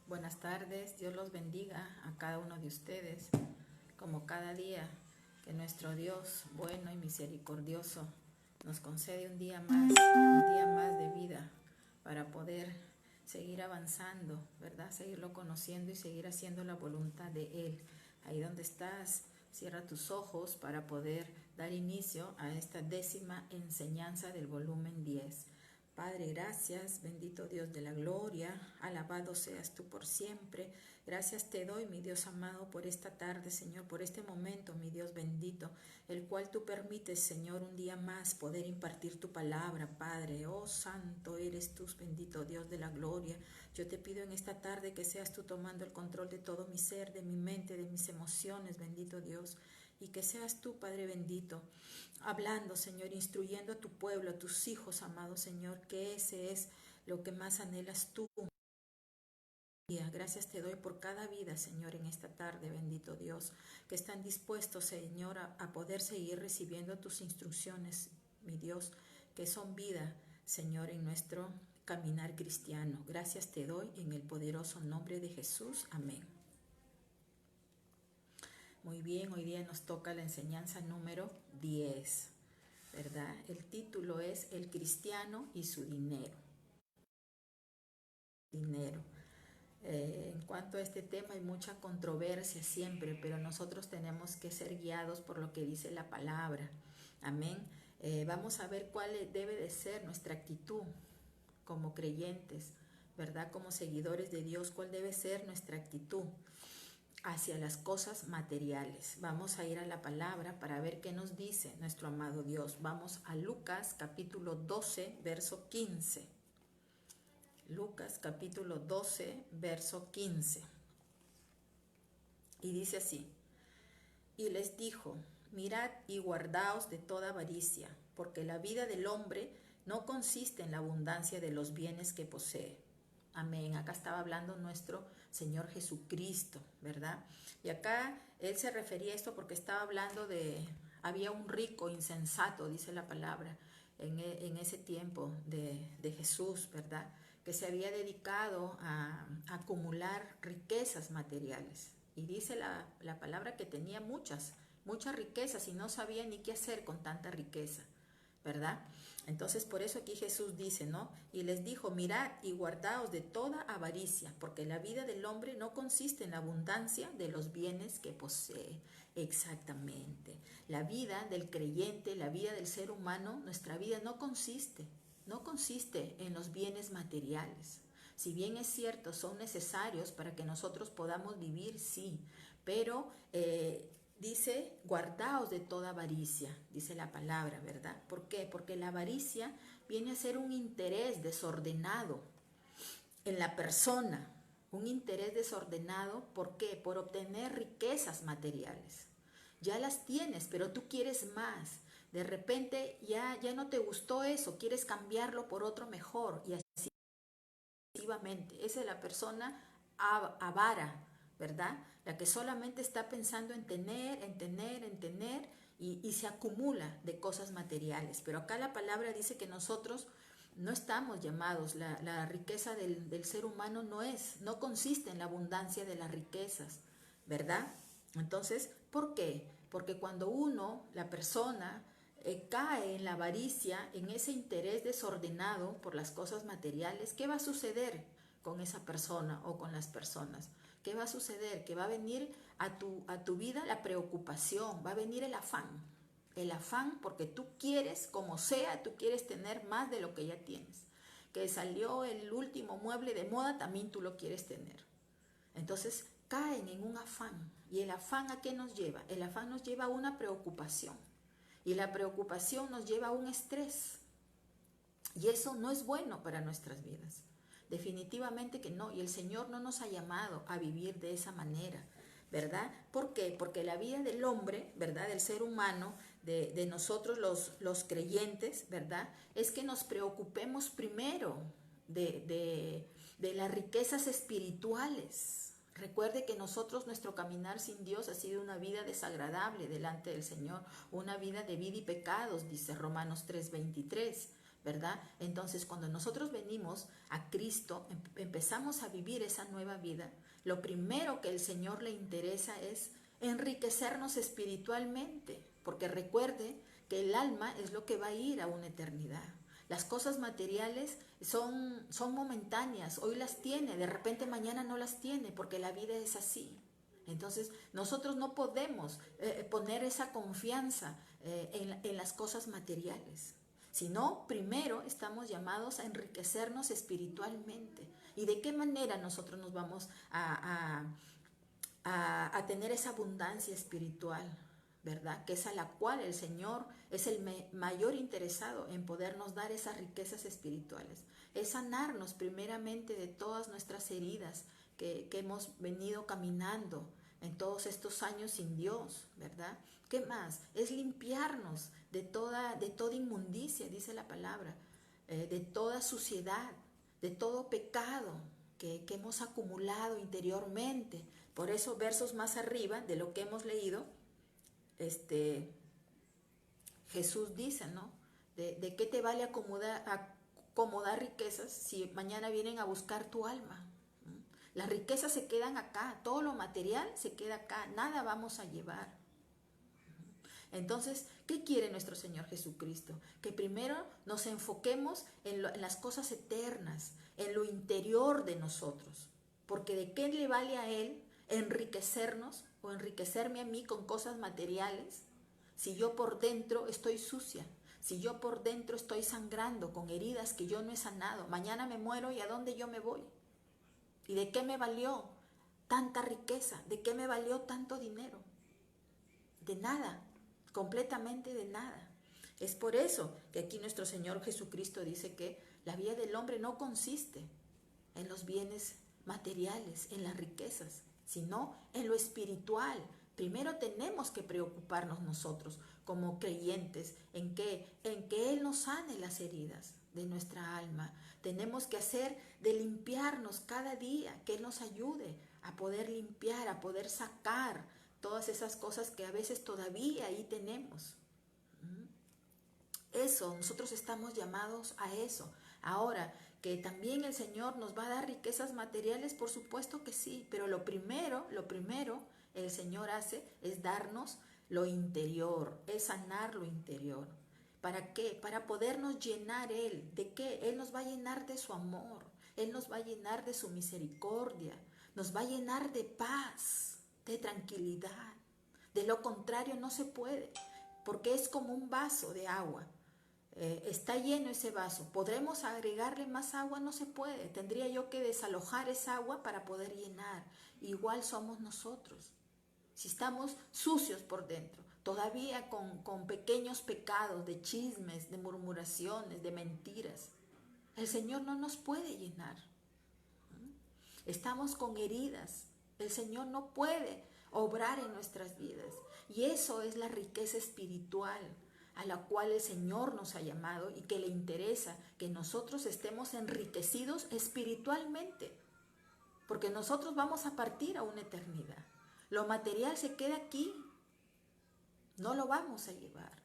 Buenas tardes, Dios los bendiga a cada uno de ustedes, como cada día que nuestro Dios bueno y misericordioso nos concede un día más de vida para poder seguir avanzando, ¿verdad? Seguirlo conociendo y seguir haciendo la voluntad de Él. Ahí donde estás, cierra tus ojos para poder dar inicio a esta 10ª enseñanza del volumen 10. Padre, gracias, bendito Dios de la gloria, alabado seas tú por siempre. Gracias te doy, mi Dios amado, por esta tarde, Señor, por este momento, mi Dios bendito, el cual tú permites, Señor, un día más poder impartir tu palabra, Padre. Oh, santo eres tú, bendito Dios de la gloria. Yo te pido en esta tarde que seas tú tomando el control de todo mi ser, de mi mente, de mis emociones, bendito Dios. Y que seas tú, Padre bendito, hablando, Señor, instruyendo a tu pueblo, a tus hijos, amado Señor, que ese es lo que más anhelas tú. Gracias te doy por cada vida, Señor, en esta tarde, bendito Dios, que están dispuestos, Señor, a poder seguir recibiendo tus instrucciones, mi Dios, que son vida, Señor, en nuestro caminar cristiano. Gracias te doy en el poderoso nombre de Jesús. Amén. Muy bien, hoy día nos toca la enseñanza número 10, ¿verdad? El título es El cristiano y su dinero. En cuanto a este tema hay mucha controversia siempre, pero nosotros tenemos que ser guiados por lo que dice la palabra. Amén. Vamos a ver cuál debe de ser nuestra actitud como creyentes, ¿verdad? Como seguidores de Dios, cuál debe ser nuestra actitud hacia las cosas materiales. Vamos a ir a la palabra para ver qué nos dice nuestro amado Dios. Vamos a Lucas capítulo 12, verso 15. Lucas capítulo 12, verso 15. Y dice así: y les dijo, mirad y guardaos de toda avaricia, porque la vida del hombre no consiste en la abundancia de los bienes que posee. Amén. Acá estaba hablando nuestro Señor Jesucristo, ¿verdad? Y acá Él se refería a esto porque estaba hablando había un rico insensato, dice la palabra, en ese tiempo de Jesús, ¿verdad? Que se había dedicado a acumular riquezas materiales. Y dice la palabra que tenía muchas riquezas y no sabía ni qué hacer con tanta riqueza, ¿verdad? Entonces por eso aquí Jesús dice, ¿no? Y les dijo, mirad y guardaos de toda avaricia, porque la vida del hombre no consiste en la abundancia de los bienes que posee. Exactamente. La vida del creyente, la vida del ser humano, nuestra vida no consiste en los bienes materiales. Si bien es cierto, son necesarios para que nosotros podamos vivir, sí, pero dice, guardaos de toda avaricia, dice la palabra, ¿verdad? ¿Por qué? Porque la avaricia viene a ser un interés desordenado en la persona, un interés desordenado, ¿por qué? Por obtener riquezas materiales. Ya las tienes, pero tú quieres más. De repente ya no te gustó eso, quieres cambiarlo por otro mejor y así sucesivamente. Esa es la persona avara, ¿verdad? La que solamente está pensando en tener y se acumula de cosas materiales. Pero acá la palabra dice que nosotros no estamos llamados, la riqueza del ser humano no consiste en la abundancia de las riquezas, ¿verdad? Entonces, ¿por qué? Porque cuando la persona, cae en la avaricia, en ese interés desordenado por las cosas materiales, ¿qué va a suceder con esa persona o con las personas? ¿Qué va a suceder? Que va a venir a tu vida la preocupación, va a venir el afán porque tú quieres, como sea, tú quieres tener más de lo que ya tienes. Que salió el último mueble de moda, también tú lo quieres tener. Entonces caen en un afán. ¿Y el afán a qué nos lleva? El afán nos lleva a una preocupación. Y la preocupación nos lleva a un estrés. Y eso no es bueno para nuestras vidas. Definitivamente que no. Y el Señor no nos ha llamado a vivir de esa manera, ¿verdad? ¿Por qué? Porque la vida del hombre, ¿verdad? Del ser humano, de nosotros los creyentes, ¿verdad? Es que nos preocupemos primero de las riquezas espirituales. Recuerde que nuestro caminar sin Dios ha sido una vida desagradable delante del Señor, una vida de vida y pecados, dice Romanos 3:23, ¿verdad? Entonces, cuando nosotros venimos a Cristo, empezamos a vivir esa nueva vida, lo primero que el Señor le interesa es enriquecernos espiritualmente, porque recuerde que el alma es lo que va a ir a una eternidad. Las cosas materiales son momentáneas, hoy las tiene, de repente mañana no las tiene, porque la vida es así. Entonces, nosotros no podemos poner esa confianza en las cosas materiales, sino primero estamos llamados a enriquecernos espiritualmente. ¿Y de qué manera nosotros nos vamos a tener esa abundancia espiritual, ¿verdad? Que es a la cual el Señor es el mayor interesado en podernos dar esas riquezas espirituales. Es sanarnos primeramente de todas nuestras heridas que hemos venido caminando en todos estos años sin Dios, ¿verdad? ¿Qué más? Es limpiarnos de toda inmundicia, dice la palabra, de toda suciedad, de todo pecado que hemos acumulado interiormente. Por eso, versos más arriba de lo que hemos leído, Jesús dice, ¿no? ¿De qué te vale acomodar riquezas si mañana vienen a buscar tu alma? Las riquezas se quedan acá, todo lo material se queda acá, nada vamos a llevar. Entonces, ¿qué quiere nuestro Señor Jesucristo? Que primero nos enfoquemos en las cosas eternas, en lo interior de nosotros. Porque ¿de qué le vale a Él enriquecernos o enriquecerme a mí con cosas materiales si yo por dentro estoy sucia? Si yo por dentro estoy sangrando con heridas que yo no he sanado, mañana me muero y ¿a dónde yo me voy? ¿Y de qué me valió tanta riqueza? ¿De qué me valió tanto dinero? De nada, completamente de nada. Es por eso que aquí nuestro Señor Jesucristo dice que la vida del hombre no consiste en los bienes materiales, en las riquezas, sino en lo espiritual. Primero tenemos que preocuparnos nosotros como creyentes en que Él nos sane las heridas de nuestra alma. Tenemos que hacer de limpiarnos cada día, que Él nos ayude a poder limpiar, a poder sacar todas esas cosas que a veces todavía ahí tenemos. Eso, nosotros estamos llamados a eso. Ahora, que también el Señor nos va a dar riquezas materiales, por supuesto que sí, pero lo primero el Señor hace es darnos lo interior, es sanar lo interior. ¿Para qué? Para podernos llenar Él. ¿De qué? Él nos va a llenar de su amor, Él nos va a llenar de su misericordia, nos va a llenar de paz, de tranquilidad. De lo contrario no se puede, porque es como un vaso de agua. Está lleno ese vaso. ¿Podremos agregarle más agua? No se puede. Tendría yo que desalojar esa agua para poder llenar. Igual somos nosotros. Si estamos sucios por dentro, todavía con pequeños pecados de chismes, de murmuraciones, de mentiras, el Señor no nos puede llenar. Estamos con heridas. El Señor no puede obrar en nuestras vidas. Y eso es la riqueza espiritual a la cual el Señor nos ha llamado y que le interesa que nosotros estemos enriquecidos espiritualmente, porque nosotros vamos a partir a una eternidad. Lo material se queda aquí, no lo vamos a llevar,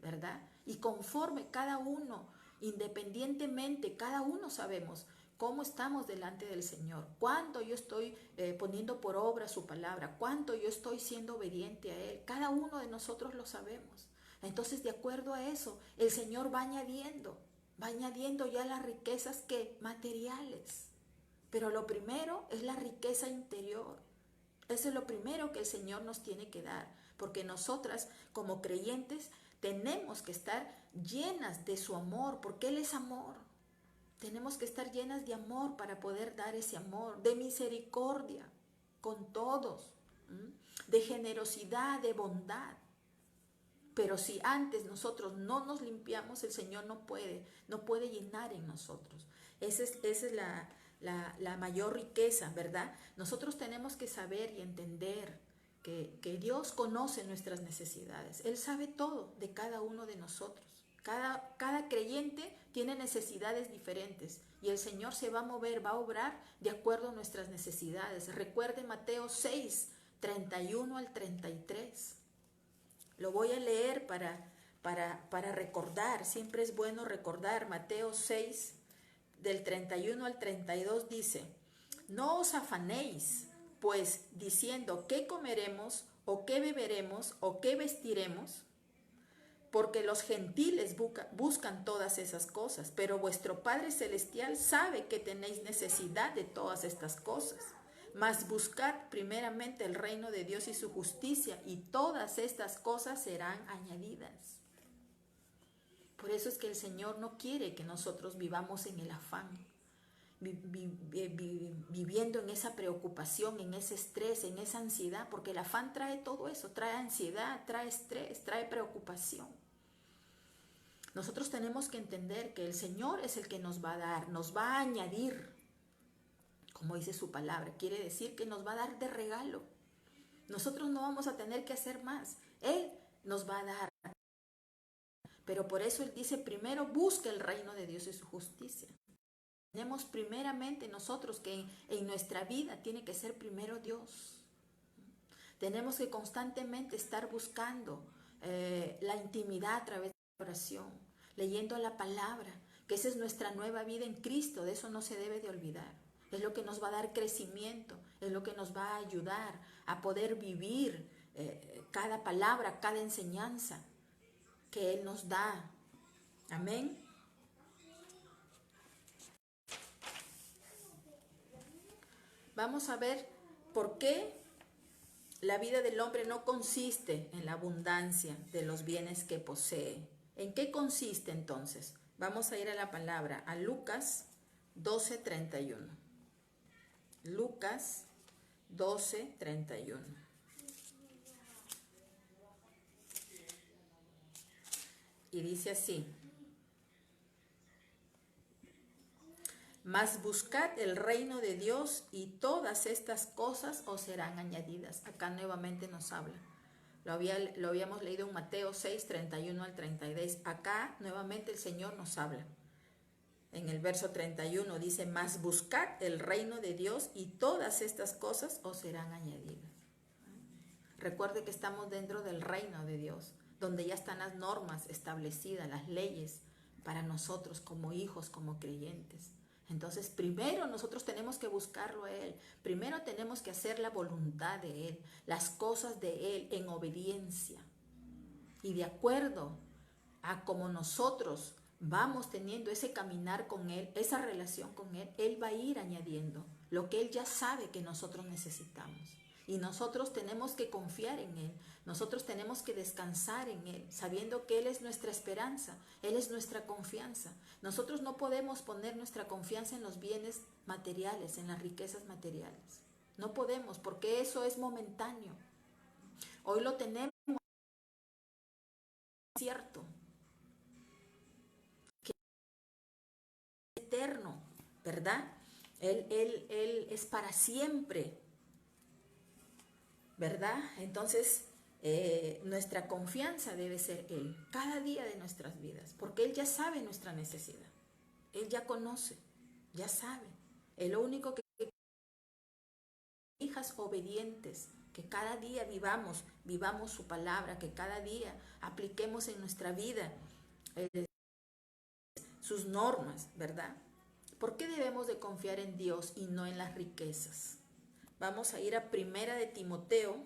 ¿verdad? Y conforme cada uno, independientemente, cada uno sabemos cómo estamos delante del Señor, cuánto yo estoy poniendo por obra su palabra, cuánto yo estoy siendo obediente a Él, cada uno de nosotros lo sabemos. Entonces, de acuerdo a eso, el Señor va añadiendo ya las riquezas que materiales. Pero lo primero es la riqueza interior. Eso es lo primero que el Señor nos tiene que dar, porque nosotras como creyentes tenemos que estar llenas de su amor, porque Él es amor. Tenemos que estar llenas de amor para poder dar ese amor, de misericordia con todos, de generosidad, de bondad. Pero si antes nosotros no nos limpiamos, el Señor no puede llenar en nosotros. Esa es la mayor riqueza, ¿verdad? Nosotros tenemos que saber y entender que Dios conoce nuestras necesidades. Él sabe todo de cada uno de nosotros. Cada creyente tiene necesidades diferentes y el Señor se va a mover, va a obrar de acuerdo a nuestras necesidades. Recuerde Mateo 6, 31 al 33. Lo voy a leer para recordar. Siempre es bueno recordar. Mateo 6, del 31 al 32 dice: no os afanéis, pues, diciendo qué comeremos, o qué beberemos, o qué vestiremos, porque los gentiles buscan todas esas cosas, pero vuestro Padre Celestial sabe que tenéis necesidad de todas estas cosas. Mas buscad primeramente el reino de Dios y su justicia, y todas estas cosas serán añadidas. Por eso es que el Señor no quiere que nosotros vivamos en el afán, viviendo en esa preocupación, en ese estrés, en esa ansiedad, porque el afán trae todo eso, trae ansiedad, trae estrés, trae preocupación. Nosotros tenemos que entender que el Señor es el que nos va a dar, nos va a añadir, como dice su palabra, quiere decir que nos va a dar de regalo. Nosotros no vamos a tener que hacer más, Él nos va a dar. Pero por eso Él dice, primero busca el reino de Dios y su justicia. Tenemos primeramente nosotros que en nuestra vida tiene que ser primero Dios. Tenemos que constantemente estar buscando la intimidad a través de la oración, leyendo la palabra, que esa es nuestra nueva vida en Cristo, de eso no se debe de olvidar. Es lo que nos va a dar crecimiento, es lo que nos va a ayudar a poder vivir cada palabra, cada enseñanza que Él nos da. Amén. Vamos a ver por qué la vida del hombre no consiste en la abundancia de los bienes que posee. ¿En qué consiste entonces? Vamos a ir a la palabra, a Lucas 12:31. Lucas 12:31. Y dice así: mas buscad el reino de Dios y todas estas cosas os serán añadidas. Acá nuevamente nos habla. Lo habíamos leído en Mateo 6, 31 al 32. Acá nuevamente el Señor nos habla. En el verso 31 dice, mas buscad el reino de Dios y todas estas cosas os serán añadidas. Recuerde que estamos dentro del reino de Dios, donde ya están las normas establecidas, las leyes para nosotros como hijos, como creyentes. Entonces, primero nosotros tenemos que buscarlo a Él. Primero tenemos que hacer la voluntad de Él, las cosas de Él en obediencia. Y de acuerdo a como nosotros vamos teniendo ese caminar con Él, esa relación con Él, Él va a ir añadiendo lo que Él ya sabe que nosotros necesitamos. Y nosotros tenemos que confiar en Él, nosotros tenemos que descansar en Él, sabiendo que Él es nuestra esperanza, Él es nuestra confianza. Nosotros no podemos poner nuestra confianza en los bienes materiales, en las riquezas materiales. No podemos, porque eso es momentáneo. Hoy lo tenemos, cierto, que es eterno, ¿verdad? Él es para siempre, ¿verdad? Entonces, nuestra confianza debe ser Él, cada día de nuestras vidas, porque Él ya sabe nuestra necesidad. Él ya conoce, ya sabe. Él lo único que hijas obedientes, que cada día vivamos su palabra, que cada día apliquemos en nuestra vida sus normas, ¿verdad? ¿Por qué debemos de confiar en Dios y no en las riquezas? Vamos a ir a Primera de Timoteo,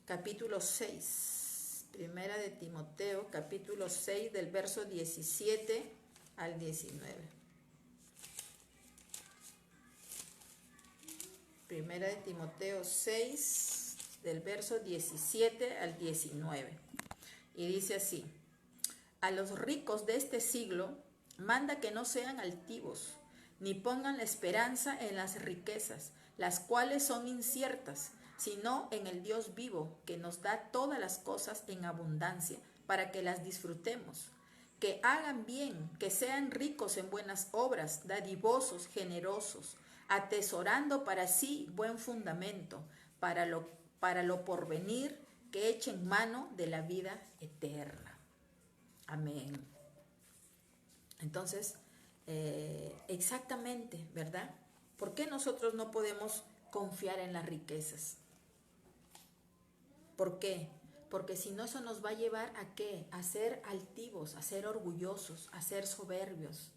capítulo 6. Primera de Timoteo, capítulo 6, del verso 17 al 19. Primera de Timoteo 6, del verso 17 al 19. Y dice así: a los ricos de este siglo manda que no sean altivos, ni pongan la esperanza en las riquezas, las cuales son inciertas, sino en el Dios vivo, que nos da todas las cosas en abundancia, para que las disfrutemos. Que hagan bien, que sean ricos en buenas obras, dadivosos, generosos, atesorando para sí buen fundamento, para lo porvenir, que echen mano de la vida eterna. Amén. Entonces, exactamente, ¿verdad? ¿Por qué nosotros no podemos confiar en las riquezas? ¿Por qué? Porque si no, eso nos va a llevar ¿a qué? A ser altivos, a ser orgullosos, a ser soberbios,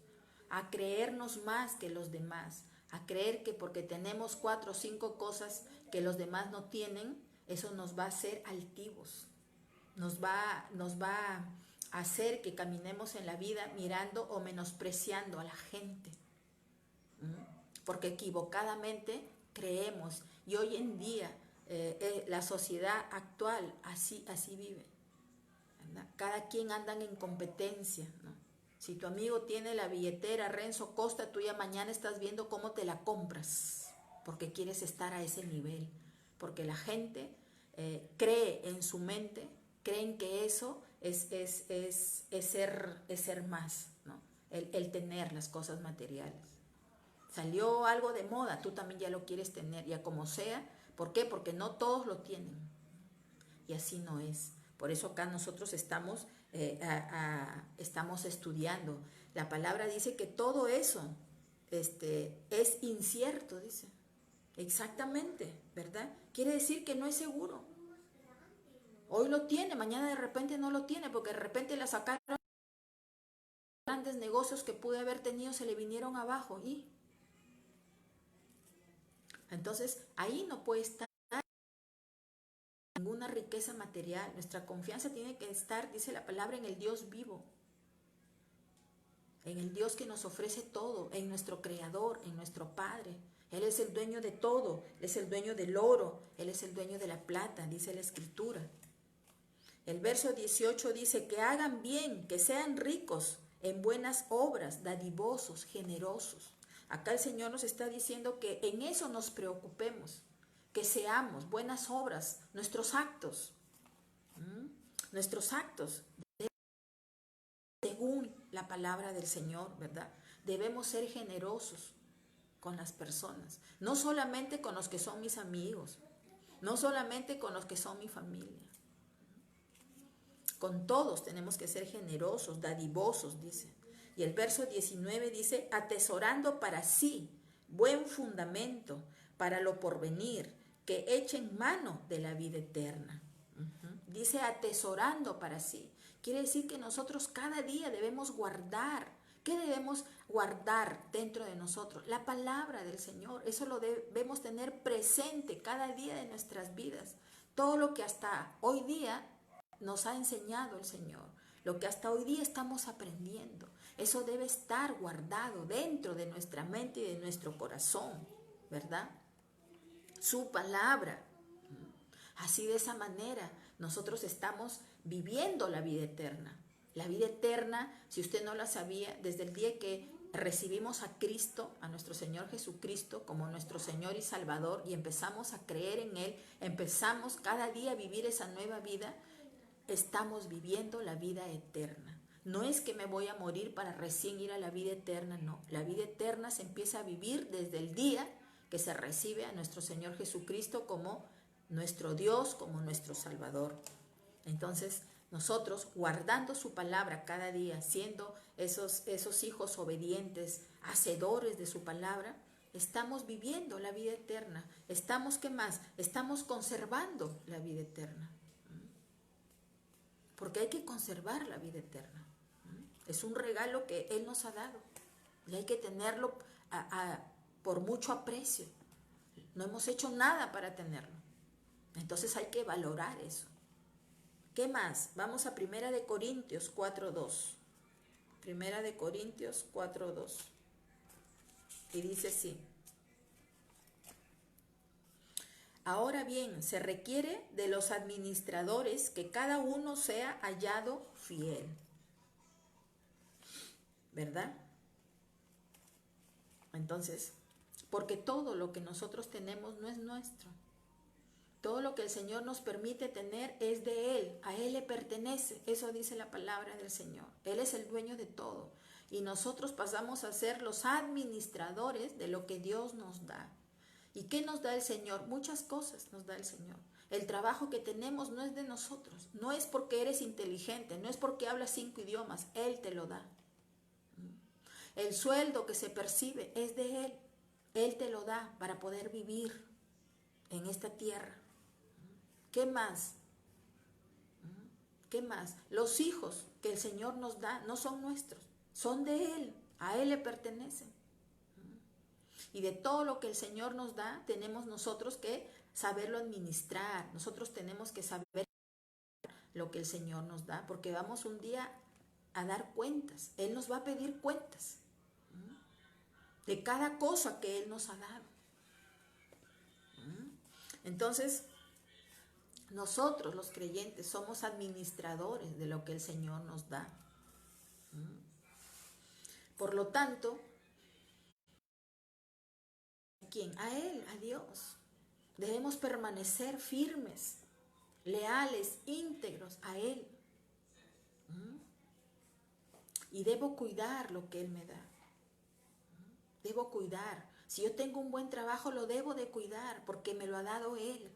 a creernos más que los demás, a creer que porque tenemos 4 o 5 cosas que los demás no tienen, eso nos va a hacer altivos, nos va a hacer que caminemos en la vida mirando o menospreciando a la gente. Porque equivocadamente creemos, y hoy en día la sociedad actual así vive, ¿verdad? Cada quien anda en competencia, ¿no? Si tu amigo tiene la billetera Renzo Costa, tú ya mañana estás viendo cómo te la compras, porque quieres estar a ese nivel, porque la gente cree en su mente, creen que eso es ser más, ¿no? El tener las cosas materiales. Salió algo de moda, tú también ya lo quieres tener, ya como sea. ¿Por qué? Porque no todos lo tienen. Y así no es. Por eso acá nosotros estamos estudiando. La palabra dice que todo eso es incierto, dice. Exactamente, ¿verdad? Quiere decir que no es seguro. Hoy lo tiene, mañana de repente no lo tiene, porque de repente la sacaron, grandes negocios que pude haber tenido se le vinieron abajo y entonces ahí no puede estar ninguna riqueza material. Nuestra confianza tiene que estar, dice la palabra, en el Dios vivo, en el Dios que nos ofrece todo, en nuestro Creador, en nuestro Padre. Él es el dueño de todo, Él es el dueño del oro, Él es el dueño de la plata, dice la Escritura. El verso 18 dice que hagan bien, que sean ricos en buenas obras, dadivosos, generosos. Acá el Señor nos está diciendo que en eso nos preocupemos, que seamos buenas obras, nuestros actos, según la palabra del Señor, ¿verdad? Debemos ser generosos con las personas, no solamente con los que son mis amigos, no solamente con los que son mi familia. Con todos tenemos que ser generosos, dadivosos, dice. Y el verso 19 dice, atesorando para sí buen fundamento para lo porvenir, que echen mano de la vida eterna. Dice atesorando para sí. Quiere decir que nosotros cada día debemos guardar. ¿Qué debemos guardar dentro de nosotros? La palabra del Señor. Eso lo debemos tener presente cada día de nuestras vidas. Todo lo que hasta hoy día nos ha enseñado el Señor, lo que hasta hoy día estamos aprendiendo, eso debe estar guardado dentro de nuestra mente y de nuestro corazón, ¿verdad? Su palabra. Así de esa manera nosotros estamos viviendo la vida eterna. La vida eterna, si usted no la sabía, desde el día que recibimos a Cristo, a nuestro Señor Jesucristo como nuestro Señor y Salvador y empezamos a creer en Él, empezamos cada día a vivir esa nueva vida, estamos viviendo la vida eterna. No es que me voy a morir para recién ir a la vida eterna, no. La vida eterna se empieza a vivir desde el día que se recibe a nuestro Señor Jesucristo como nuestro Dios, como nuestro Salvador. Entonces, nosotros guardando su palabra cada día, siendo esos hijos obedientes, hacedores de su palabra, estamos viviendo la vida eterna. Estamos, ¿qué más? Estamos conservando la vida eterna. Porque hay que conservar la vida eterna. Es un regalo que Él nos ha dado y hay que tenerlo por mucho aprecio. No hemos hecho nada para tenerlo. Entonces hay que valorar eso. ¿Qué más? Vamos a 1 Corintios 4:2. 1 Corintios 4:2. Y dice así. Ahora bien, se requiere de los administradores que cada uno sea hallado fiel. ¿Verdad? Entonces, porque todo lo que nosotros tenemos no es nuestro. Todo lo que el Señor nos permite tener es de Él, a Él le pertenece. Eso dice la palabra del Señor. Él es el dueño de todo. Y nosotros pasamos a ser los administradores de lo que Dios nos da. ¿Y qué nos da el Señor? Muchas cosas nos da el Señor. El trabajo que tenemos no es de nosotros. No es porque eres inteligente, no es porque hablas 5 idiomas. Él te lo da. El sueldo que se percibe es de Él. Él te lo da para poder vivir en esta tierra. ¿Qué más? ¿Qué más? Los hijos que el Señor nos da no son nuestros, son de Él, a Él le pertenecen. Y de todo lo que el Señor nos da, tenemos nosotros que saberlo administrar. Nosotros tenemos que saber lo que el Señor nos da, porque vamos un día a dar cuentas. Él nos va a pedir cuentas de cada cosa que Él nos ha dado. Entonces, nosotros los creyentes somos administradores de lo que el Señor nos da. Por lo tanto, ¿a quién? A Él, a Dios. Debemos permanecer firmes, leales, íntegros a Él. Y debo cuidar lo que Él me da. Debo cuidar. Si yo tengo un buen trabajo, lo debo de cuidar porque me lo ha dado Él.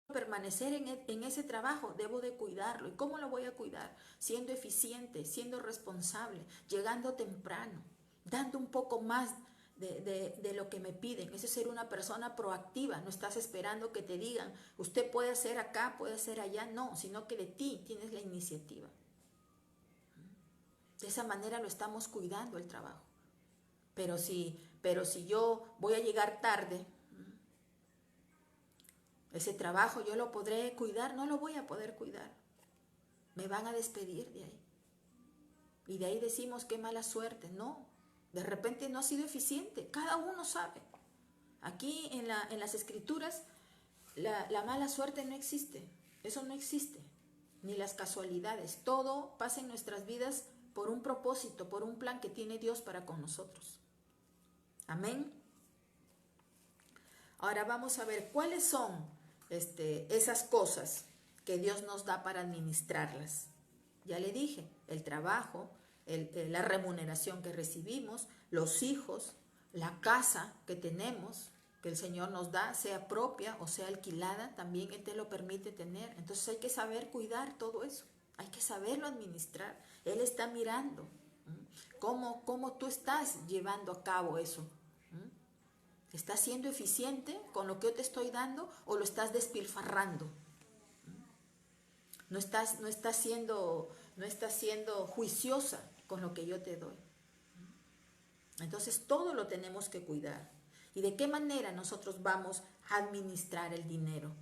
Permanecer en ese trabajo, debo de cuidarlo. ¿Y cómo lo voy a cuidar? Siendo eficiente, siendo responsable, llegando temprano, dando un poco más de lo que me piden. Eso es ser una persona proactiva. No estás esperando que te digan, usted puede hacer acá, puede hacer allá. No, sino que de ti tienes la iniciativa. De esa manera lo estamos cuidando el trabajo. Pero si yo voy a llegar tarde, ese trabajo yo lo podré cuidar, no lo voy a poder cuidar. Me van a despedir de ahí. Y de ahí decimos qué mala suerte. No, de repente no ha sido eficiente. Cada uno sabe. Aquí en las escrituras la mala suerte no existe. Eso no existe. Ni las casualidades. Todo pasa en nuestras vidas por un propósito, por un plan que tiene Dios para con nosotros. Amén. Ahora vamos a ver cuáles son esas cosas que Dios nos da para administrarlas. Ya le dije, el trabajo, la remuneración que recibimos, los hijos, la casa que tenemos, que el Señor nos da, sea propia o sea alquilada, también Él te lo permite tener. Entonces hay que saber cuidar todo eso, hay que saberlo administrar. Él está mirando cómo tú estás llevando a cabo eso. ¿Estás siendo eficiente con lo que yo te estoy dando o lo estás despilfarrando? No estás siendo juiciosa con lo que yo te doy. Entonces todo lo tenemos que cuidar. ¿Y de qué manera nosotros vamos a administrar el dinero?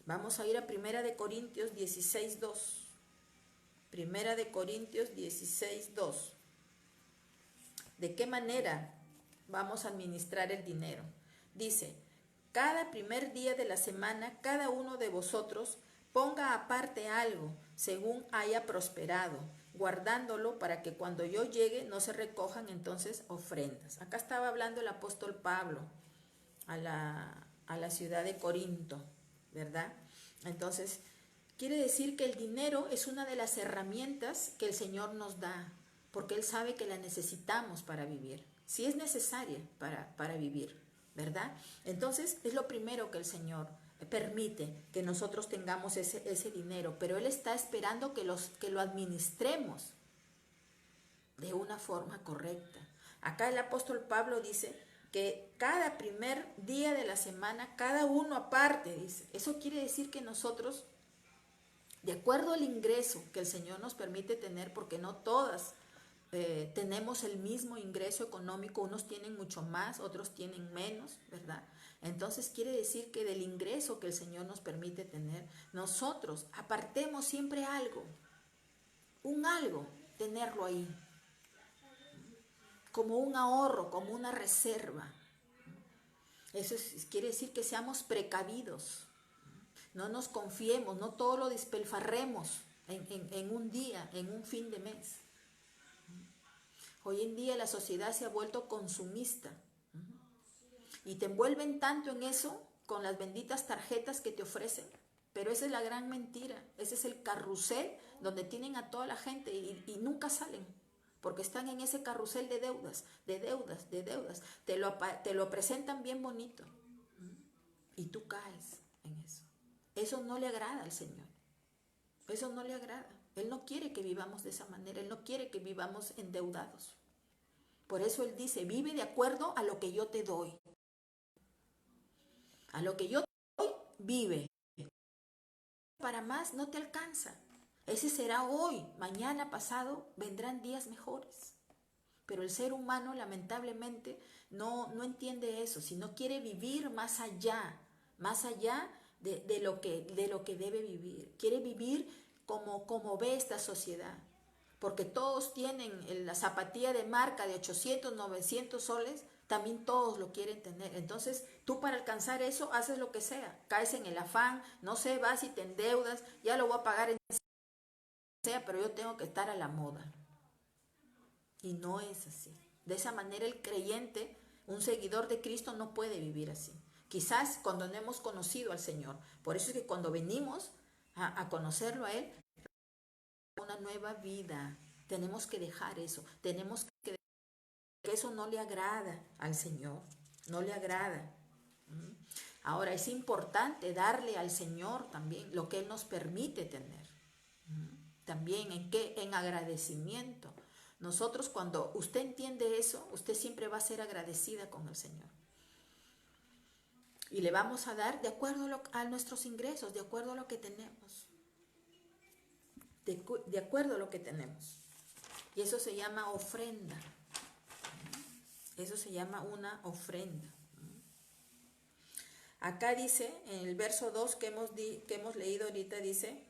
Vamos a ir a 1 Corintios 16:2. 1 Corintios 16:2. ¿De qué manera vamos a administrar el dinero? Dice, cada primer día de la semana, cada uno de vosotros ponga aparte algo según haya prosperado, guardándolo para que cuando yo llegue no se recojan entonces ofrendas. Acá estaba hablando el apóstol Pablo a la ciudad de Corinto, ¿verdad? Entonces, quiere decir que el dinero es una de las herramientas que el Señor nos da, porque Él sabe que la necesitamos para vivir. Si es necesaria para vivir, ¿verdad? Entonces es lo primero que el Señor permite, que nosotros tengamos ese dinero, pero Él está esperando que lo administremos de una forma correcta. Acá el apóstol Pablo dice que cada primer día de la semana, cada uno aparte, dice. Eso quiere decir que nosotros, de acuerdo al ingreso que el Señor nos permite tener, porque no todas tenemos el mismo ingreso económico, unos tienen mucho más, otros tienen menos, ¿verdad? Entonces quiere decir que del ingreso que el Señor nos permite tener, nosotros apartemos siempre algo, tenerlo ahí, como un ahorro, como una reserva. Eso quiere decir que seamos precavidos, no nos confiemos, no todo lo despilfarremos en un día, en un fin de mes. Hoy en día la sociedad se ha vuelto consumista y te envuelven tanto en eso con las benditas tarjetas que te ofrecen, pero esa es la gran mentira, ese es el carrusel donde tienen a toda la gente y nunca salen, porque están en ese carrusel de deudas, de deudas, de deudas, te lo presentan bien bonito y tú caes en eso. Eso no le agrada al Señor, eso no le agrada. Él no quiere que vivamos de esa manera, Él no quiere que vivamos endeudados. Por eso Él dice, vive de acuerdo a lo que yo te doy. A lo que yo te doy, vive. para más no te alcanza. Ese será hoy, mañana, pasado, vendrán días mejores. Pero el ser humano lamentablemente no entiende eso, sino quiere vivir más allá de lo que debe vivir. Quiere vivir como ve esta sociedad. Porque todos tienen la zapatilla de marca de 800, 900 soles, también todos lo quieren tener. Entonces tú para alcanzar eso haces lo que sea, caes en el afán, no sé, vas y te endeudas, ya lo voy a pagar en sea, pero yo tengo que estar a la moda. Y no es así. De esa manera el creyente, un seguidor de Cristo, no puede vivir así. Quizás cuando no hemos conocido al Señor. Por eso es que cuando venimos a conocerlo a Él, una nueva vida. Tenemos que dejar eso. Tenemos que eso no le agrada al Señor. No le agrada. Ahora es importante darle al Señor también lo que Él nos permite tener. También en agradecimiento. Nosotros cuando usted entiende eso, usted siempre va a ser agradecida con el Señor. Y le vamos a dar de acuerdo a nuestros ingresos, de acuerdo a lo que tenemos. De acuerdo a lo que tenemos. Y eso se llama ofrenda. Eso se llama una ofrenda. Acá dice, en el verso 2 que hemos leído ahorita, dice: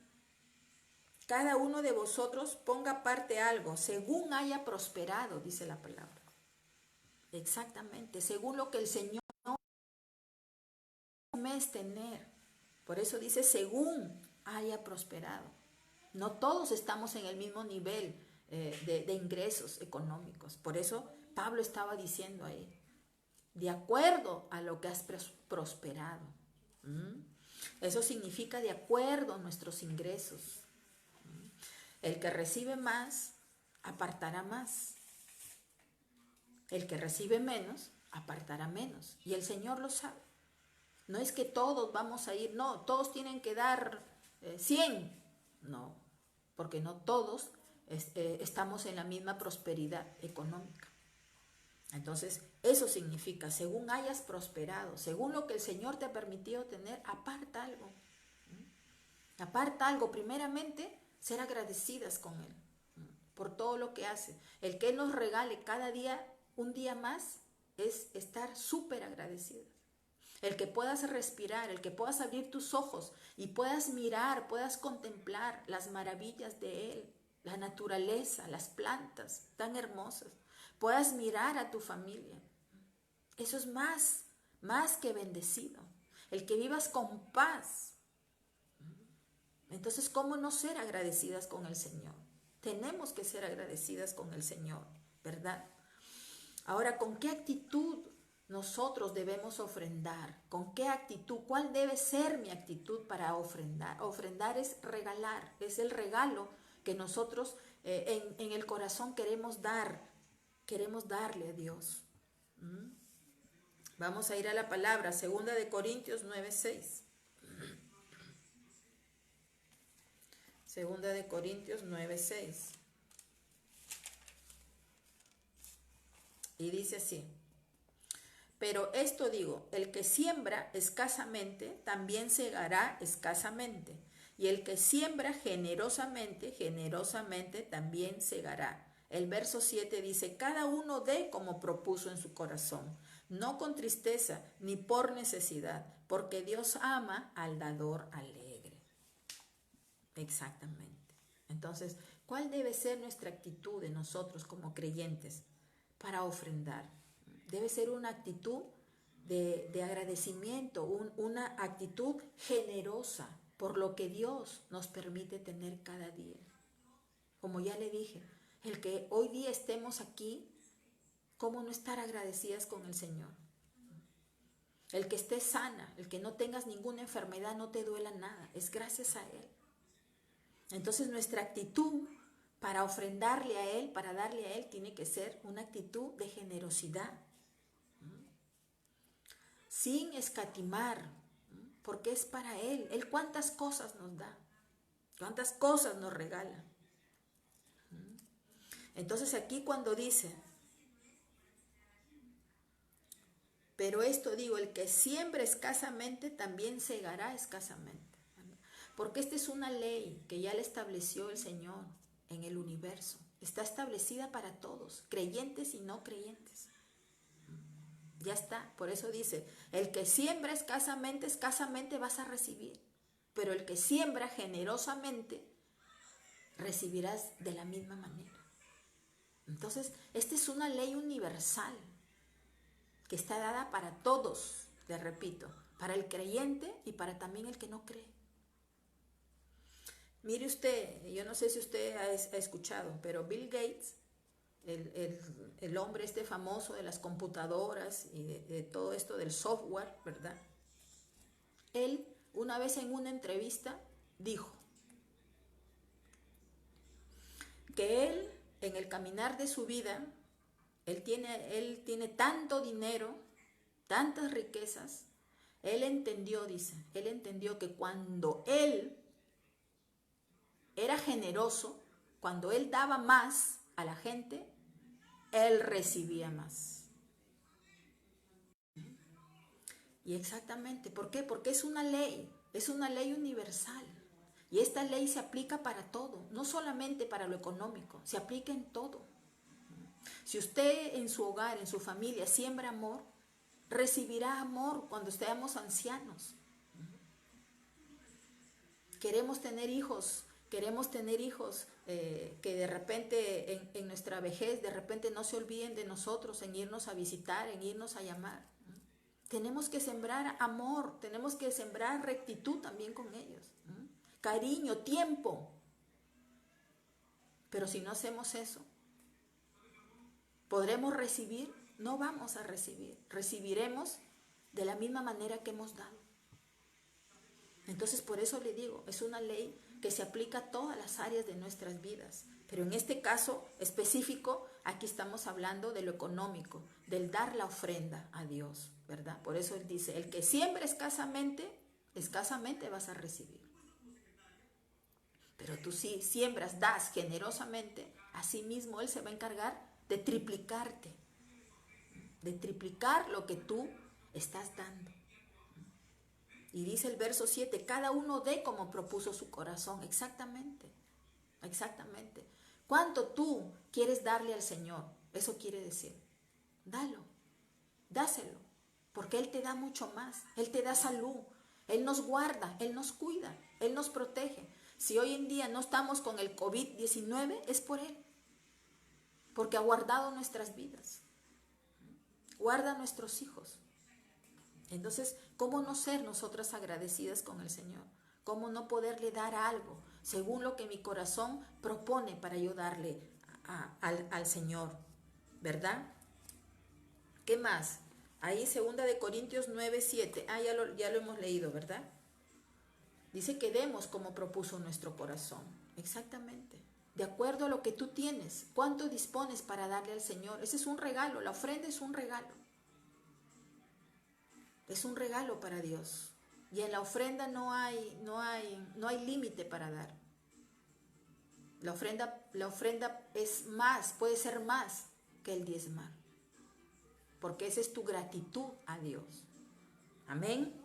cada uno de vosotros ponga aparte algo, según haya prosperado, dice la palabra. Exactamente, según lo que el Señor me es tener. Por eso dice, según haya prosperado. No todos estamos en el mismo nivel de ingresos económicos. Por eso Pablo estaba diciendo ahí, de acuerdo a lo que has prosperado. Eso significa de acuerdo a nuestros ingresos. El que recibe más, apartará más. El que recibe menos, apartará menos. Y el Señor lo sabe. No es que todos vamos a ir, no, todos tienen que dar 100. No, porque no todos estamos en la misma prosperidad económica. Entonces, eso significa, según hayas prosperado, según lo que el Señor te ha permitido tener, aparta algo. Aparta algo, primeramente, ser agradecidas con Él por todo lo que hace. El que Él nos regale cada día, un día más, es estar súper agradecidas. El que puedas respirar, el que puedas abrir tus ojos y puedas mirar, puedas contemplar las maravillas de Él, la naturaleza, las plantas tan hermosas. Puedas mirar a tu familia. Eso es más que bendecido. El que vivas con paz. Entonces, ¿cómo no ser agradecidas con el Señor? Tenemos que ser agradecidas con el Señor, ¿verdad? Ahora, ¿con qué actitud nosotros debemos ofrendar? ¿Con qué actitud? ¿Cuál debe ser mi actitud para ofrendar? Ofrendar es regalar, es el regalo que nosotros en el corazón queremos darle a Dios. Vamos a ir a la palabra, 2 de Corintios 9:6. 2 de Corintios 9:6. Y dice así: pero esto digo, el que siembra escasamente, también segará escasamente. Y el que siembra generosamente, generosamente también segará. El verso 7 dice, cada uno dé como propuso en su corazón, no con tristeza ni por necesidad, porque Dios ama al dador alegre. Exactamente. Entonces, ¿cuál debe ser nuestra actitud de nosotros como creyentes para ofrendar? Debe ser una actitud de agradecimiento, una actitud generosa por lo que Dios nos permite tener cada día. Como ya le dije, el que hoy día estemos aquí, ¿cómo no estar agradecidas con el Señor? El que estés sana, el que no tengas ninguna enfermedad, no te duela nada, es gracias a Él. Entonces nuestra actitud para ofrendarle a Él, para darle a Él, tiene que ser una actitud de generosidad, sin escatimar, porque es para Él. Él cuántas cosas nos da, cuántas cosas nos regala. Entonces aquí cuando dice, pero esto digo, el que siembra escasamente también segará escasamente. Porque esta es una ley que ya la estableció el Señor en el universo. Está establecida para todos, creyentes y no creyentes. Ya está, por eso dice, el que siembra escasamente vas a recibir. Pero el que siembra generosamente, recibirás de la misma manera. Entonces, esta es una ley universal que está dada para todos, les repito, para el creyente y para también el que no cree. Mire usted, yo no sé si usted ha escuchado, pero Bill Gates, el hombre este famoso de las computadoras y de todo esto del software, ¿verdad? Él, una vez en una entrevista, dijo que él, en el caminar de su vida, él tiene tanto dinero, tantas riquezas, él entendió que cuando él era generoso, cuando él daba más a la gente, él recibía más. Y exactamente, ¿por qué? Porque es una ley universal. Y esta ley se aplica para todo, no solamente para lo económico, se aplica en todo. Si usted en su hogar, en su familia, siembra amor, recibirá amor cuando estemos ancianos. Queremos tener hijos que de repente en nuestra vejez, de repente no se olviden de nosotros, en irnos a visitar, en irnos a llamar. Tenemos que sembrar amor, tenemos que sembrar rectitud también con ellos. Cariño, tiempo. Pero si no hacemos eso, ¿podremos recibir? No vamos a recibir. Recibiremos de la misma manera que hemos dado. Entonces, por eso le digo, es una ley que se aplica a todas las áreas de nuestras vidas. Pero en este caso específico, aquí estamos hablando de lo económico, del dar la ofrenda a Dios, ¿verdad? Por eso él dice, el que siembra escasamente vas a recibir. Pero tú si siembras, das generosamente, así mismo Él se va a encargar de triplicarte, de triplicar lo que tú estás dando. Y dice el verso 7, cada uno dé como propuso su corazón. Exactamente, exactamente. ¿Cuánto tú quieres darle al Señor? Eso quiere decir, dalo, dáselo, porque Él te da mucho más. Él te da salud, Él nos guarda, Él nos cuida, Él nos protege. Si hoy en día no estamos con el COVID-19, es por Él, porque ha guardado nuestras vidas, guarda a nuestros hijos. Entonces, ¿cómo no ser nosotras agradecidas con el Señor? ¿Cómo no poderle dar algo según lo que mi corazón propone para yo darle al Señor? ¿Verdad? ¿Qué más? Ahí 2 de Corintios 9:7. Ya lo hemos leído, ¿verdad? Dice que demos como propuso nuestro corazón. Exactamente. De acuerdo a lo que tú tienes, ¿cuánto dispones para darle al Señor? Ese es un regalo, la ofrenda es un regalo. Es un regalo para Dios. Y en la ofrenda no hay límite para dar. La ofrenda es más, puede ser más que el diezmar. Porque esa es tu gratitud a Dios. Amén.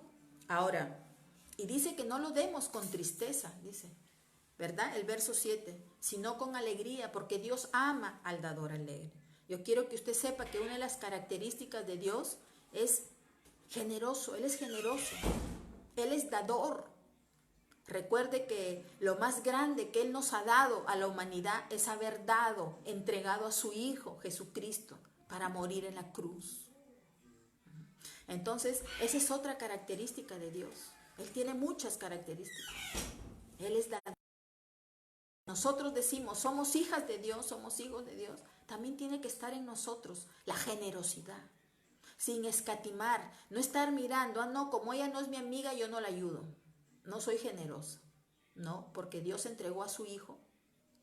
Ahora, y dice que no lo demos con tristeza, dice, ¿verdad? El verso 7, sino con alegría, porque Dios ama al dador alegre. Yo quiero que usted sepa que una de las características de Dios es generoso, Él es generoso, Él es dador. Recuerde que lo más grande que Él nos ha dado a la humanidad es haber dado, entregado a su Hijo Jesucristo para morir en la cruz. Entonces, esa es otra característica de Dios. Él tiene muchas características. Él es dador. Nosotros decimos, somos hijas de Dios, somos hijos de Dios. También tiene que estar en nosotros la generosidad. Sin escatimar, no estar mirando, no, como ella no es mi amiga, yo no la ayudo, no soy generosa, no, porque Dios entregó a su Hijo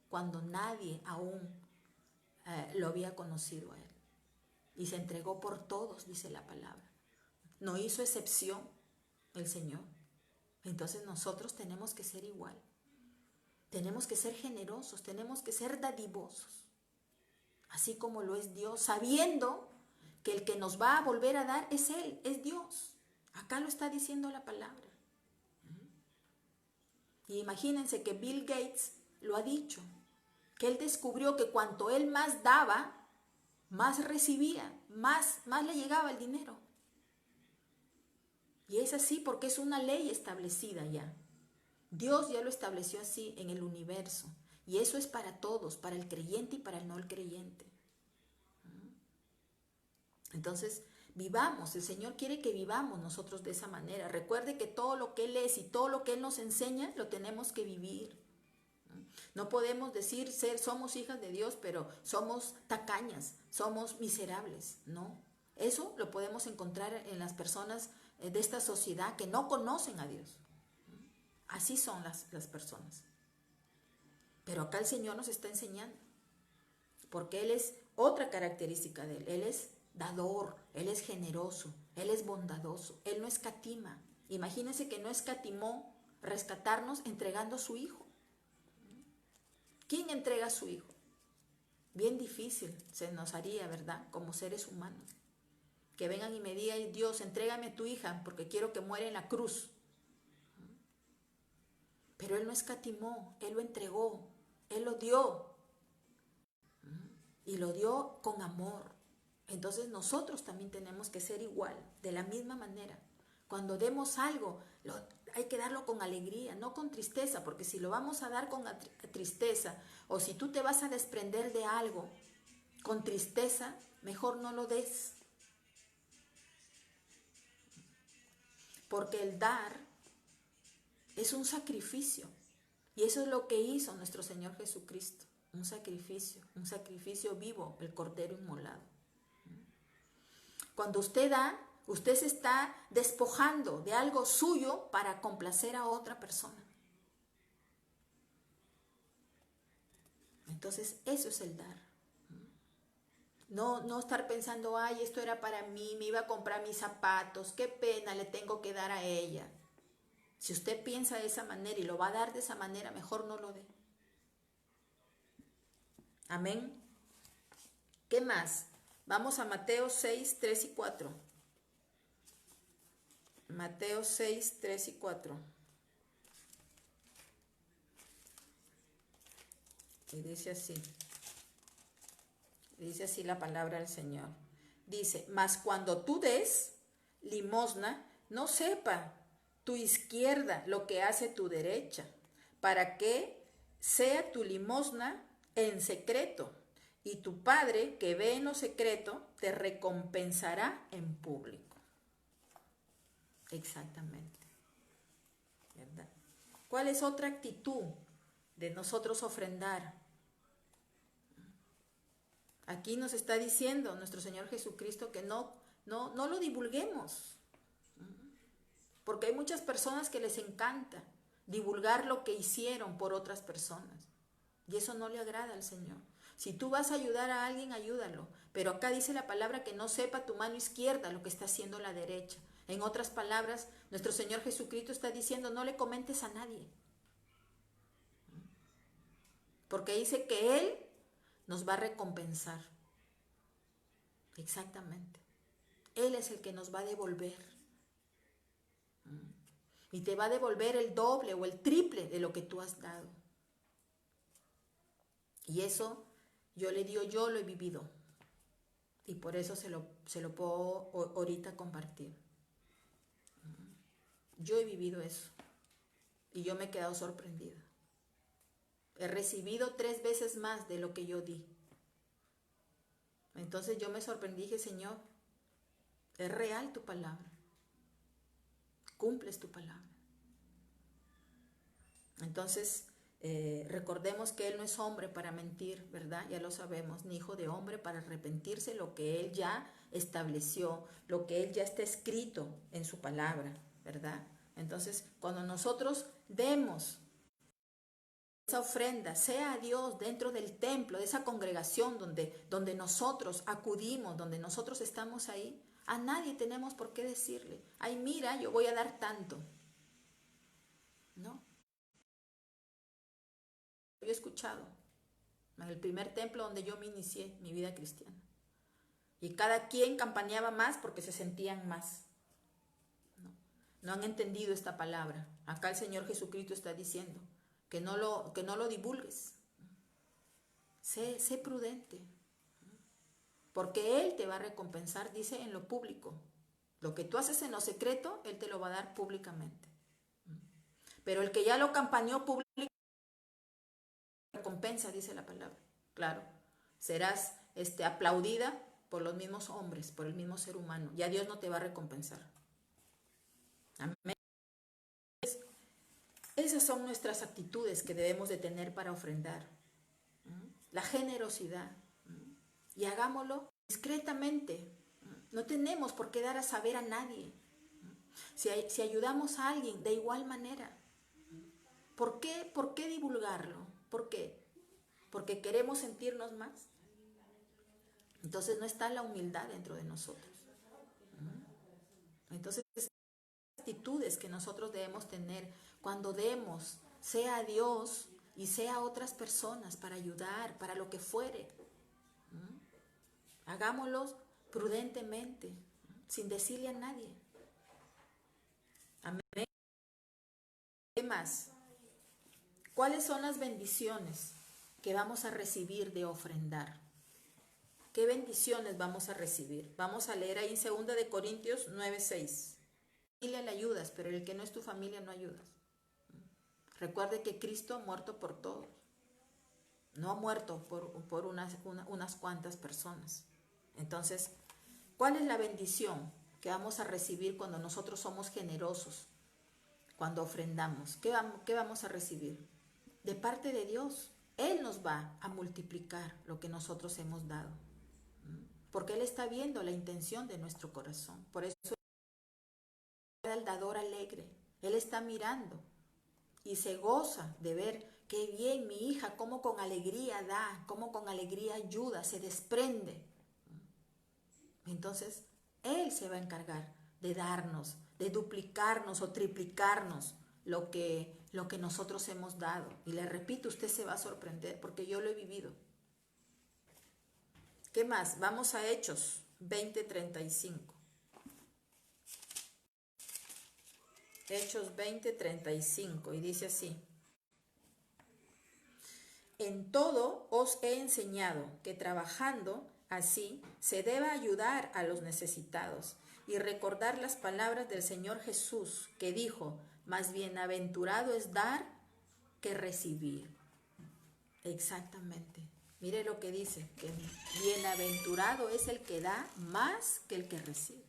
cuando nadie aún lo había conocido a Él, y se entregó por todos, dice la palabra, no hizo excepción el Señor. Entonces nosotros tenemos que ser igual, tenemos que ser generosos, tenemos que ser dadivosos, así como lo es Dios, sabiendo que el que nos va a volver a dar es Él, es Dios. Acá lo está diciendo la palabra. Y imagínense que Bill Gates lo ha dicho, que él descubrió que cuanto él más daba, más recibía, más le llegaba el dinero. Y es así porque es una ley establecida ya. Dios ya lo estableció así en el universo. Y eso es para todos, para el creyente y para el no creyente. Entonces, vivamos. El Señor quiere que vivamos nosotros de esa manera. Recuerde que todo lo que Él es y todo lo que Él nos enseña, lo tenemos que vivir. No podemos decir somos hijas de Dios, pero somos tacañas, somos miserables. No. Eso lo podemos encontrar en las personas de esta sociedad que no conocen a Dios. Así son las personas. Pero acá el Señor nos está enseñando, porque Él es otra característica de Él. Él es dador, Él es generoso, Él es bondadoso, Él no escatima. Imagínense que no escatimó rescatarnos entregando a su Hijo. ¿Quién entrega a su Hijo? Bien difícil se nos haría, ¿verdad? Como seres humanos. Que vengan y me digan, Dios, entrégame a tu hija porque quiero que muera en la cruz. Pero Él no escatimó, Él lo entregó, Él lo dio. Y lo dio con amor. Entonces nosotros también tenemos que ser igual, de la misma manera. Cuando demos algo, hay que darlo con alegría, no con tristeza, porque si lo vamos a dar con tristeza, o si tú te vas a desprender de algo con tristeza, mejor no lo des. Porque el dar es un sacrificio. Y eso es lo que hizo nuestro Señor Jesucristo. Un sacrificio vivo, el Cordero inmolado. Cuando usted da, usted se está despojando de algo suyo para complacer a otra persona. Entonces, eso es el dar. No estar pensando, ay, esto era para mí, me iba a comprar mis zapatos, qué pena, le tengo que dar a ella. Si usted piensa de esa manera y lo va a dar de esa manera, mejor no lo dé. Amén. ¿Qué más? Vamos a Mateo 6, 3 y 4. Mateo 6, 3 y 4. Y dice así. Dice así la palabra del Señor. Dice, mas cuando tú des limosna, no sepa tu izquierda lo que hace tu derecha, para que sea tu limosna en secreto, y tu Padre que ve en lo secreto te recompensará en público. Exactamente. ¿Verdad? ¿Cuál es otra actitud de nosotros ofrendar? Aquí nos está diciendo nuestro Señor Jesucristo que no lo divulguemos. Porque hay muchas personas que les encanta divulgar lo que hicieron por otras personas. Y eso no le agrada al Señor. Si tú vas a ayudar a alguien, ayúdalo. Pero acá dice la palabra que no sepa tu mano izquierda lo que está haciendo la derecha. En otras palabras, nuestro Señor Jesucristo está diciendo, no le comentes a nadie. Porque dice que Él nos va a recompensar. Exactamente. Él es el que nos va a devolver. Y te va a devolver el doble o el triple de lo que tú has dado. Y eso yo lo he vivido. Y por eso se lo puedo ahorita compartir. Yo he vivido eso. Y yo me he quedado sorprendida. He recibido 3 veces más de lo que yo di. Entonces yo me sorprendí y dije, Señor, es real tu palabra. Cumples tu palabra. Entonces, recordemos que Él no es hombre para mentir, ¿verdad? Ya lo sabemos, ni hijo de hombre para arrepentirse, lo que Él ya estableció, lo que Él ya está escrito en su palabra, ¿verdad? Entonces, cuando nosotros demos esa ofrenda, sea a Dios dentro del templo, de esa congregación donde nosotros acudimos, donde nosotros estamos ahí, a nadie tenemos por qué decirle, ay, mira, yo voy a dar tanto. No. Yo he escuchado en el primer templo donde yo me inicié mi vida cristiana. Y cada quien campaneaba más porque se sentían más. No han entendido esta palabra. Acá el Señor Jesucristo está diciendo que no lo divulgues. Sé prudente, porque Él te va a recompensar, dice, en lo público. Lo que tú haces en lo secreto, Él te lo va a dar públicamente. Pero el que ya lo campañó públicamente, recompensa, dice la palabra. Claro, serás aplaudida por los mismos hombres, por el mismo ser humano. Ya Dios no te va a recompensar. Amén. Esas son nuestras actitudes que debemos de tener para ofrendar. La generosidad. Y hagámoslo discretamente. No tenemos por qué dar a saber a nadie. Si ayudamos a alguien, de igual manera. ¿Por qué divulgarlo? ¿Por qué? ¿Porque queremos sentirnos más? Entonces no está la humildad dentro de nosotros. Entonces, actitudes que nosotros debemos tener cuando demos, sea a Dios y sea a otras personas, para ayudar, para lo que fuere. Hagámoslos prudentemente, sin decirle a nadie. Amén. ¿Qué más? ¿Cuáles son las bendiciones que vamos a recibir de ofrendar? ¿Qué bendiciones vamos a recibir? Vamos a leer ahí en 2 de Corintios 9:6. Familia le ayudas, pero el que no es tu familia no ayudas. Recuerde que Cristo ha muerto por todos. No ha muerto por unas cuantas personas. Entonces, ¿cuál es la bendición que vamos a recibir cuando nosotros somos generosos? Cuando ofrendamos. ¿Qué vamos a recibir? De parte de Dios. Él nos va a multiplicar lo que nosotros hemos dado. Porque Él está viendo la intención de nuestro corazón. Por eso el dador alegre. Él está mirando y se goza de ver qué bien mi hija, cómo con alegría da, cómo con alegría ayuda, se desprende. Entonces, Él se va a encargar de darnos, de duplicarnos o triplicarnos lo que nosotros hemos dado. Y le repito, usted se va a sorprender porque yo lo he vivido. ¿Qué más? Vamos a Hechos 20:35. Hechos 20:35 y dice así: en todo os he enseñado que trabajando así se debe ayudar a los necesitados y recordar las palabras del Señor Jesús, que dijo: más bienaventurado es dar que recibir. Exactamente. Mire lo que dice, que bienaventurado es el que da más que el que recibe.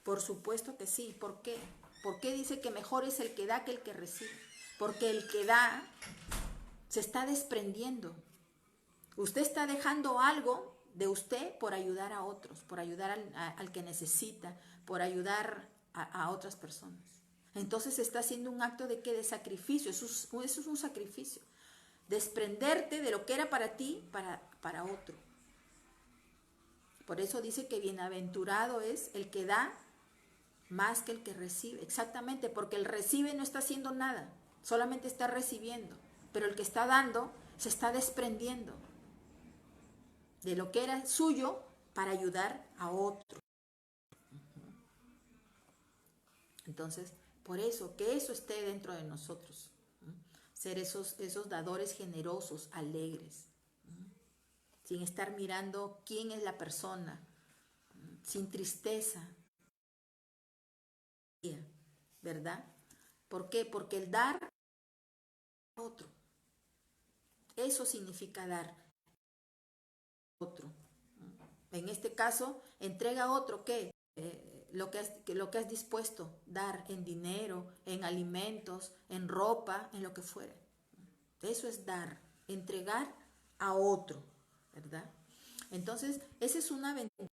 Por supuesto que sí. ¿Por qué? ¿Por qué dice que mejor es el que da que el que recibe? Porque el que da se está desprendiendo. Usted está dejando algo de usted por ayudar a otros, por ayudar al que necesita, por ayudar a otras personas. Entonces está haciendo un acto de ¿qué? De sacrificio. Eso es un sacrificio. Desprenderte de lo que era para ti, para otro. Por eso dice que bienaventurado es el que da más que el que recibe. Exactamente, porque el recibe no está haciendo nada, solamente está recibiendo. Pero el que está dando se está desprendiendo de lo que era suyo para ayudar a otro. Entonces, por eso, que eso esté dentro de nosotros. Ser esos dadores generosos, alegres, sin estar mirando quién es la persona, sin tristeza, ¿verdad? ¿Por qué? Porque el dar a otro, eso significa dar a otro. En este caso, entrega a otro, ¿qué? Lo que has dispuesto dar en dinero, en alimentos, en ropa, en lo que fuere. Eso es dar, entregar a otro, ¿verdad? Entonces, esa es una bendición.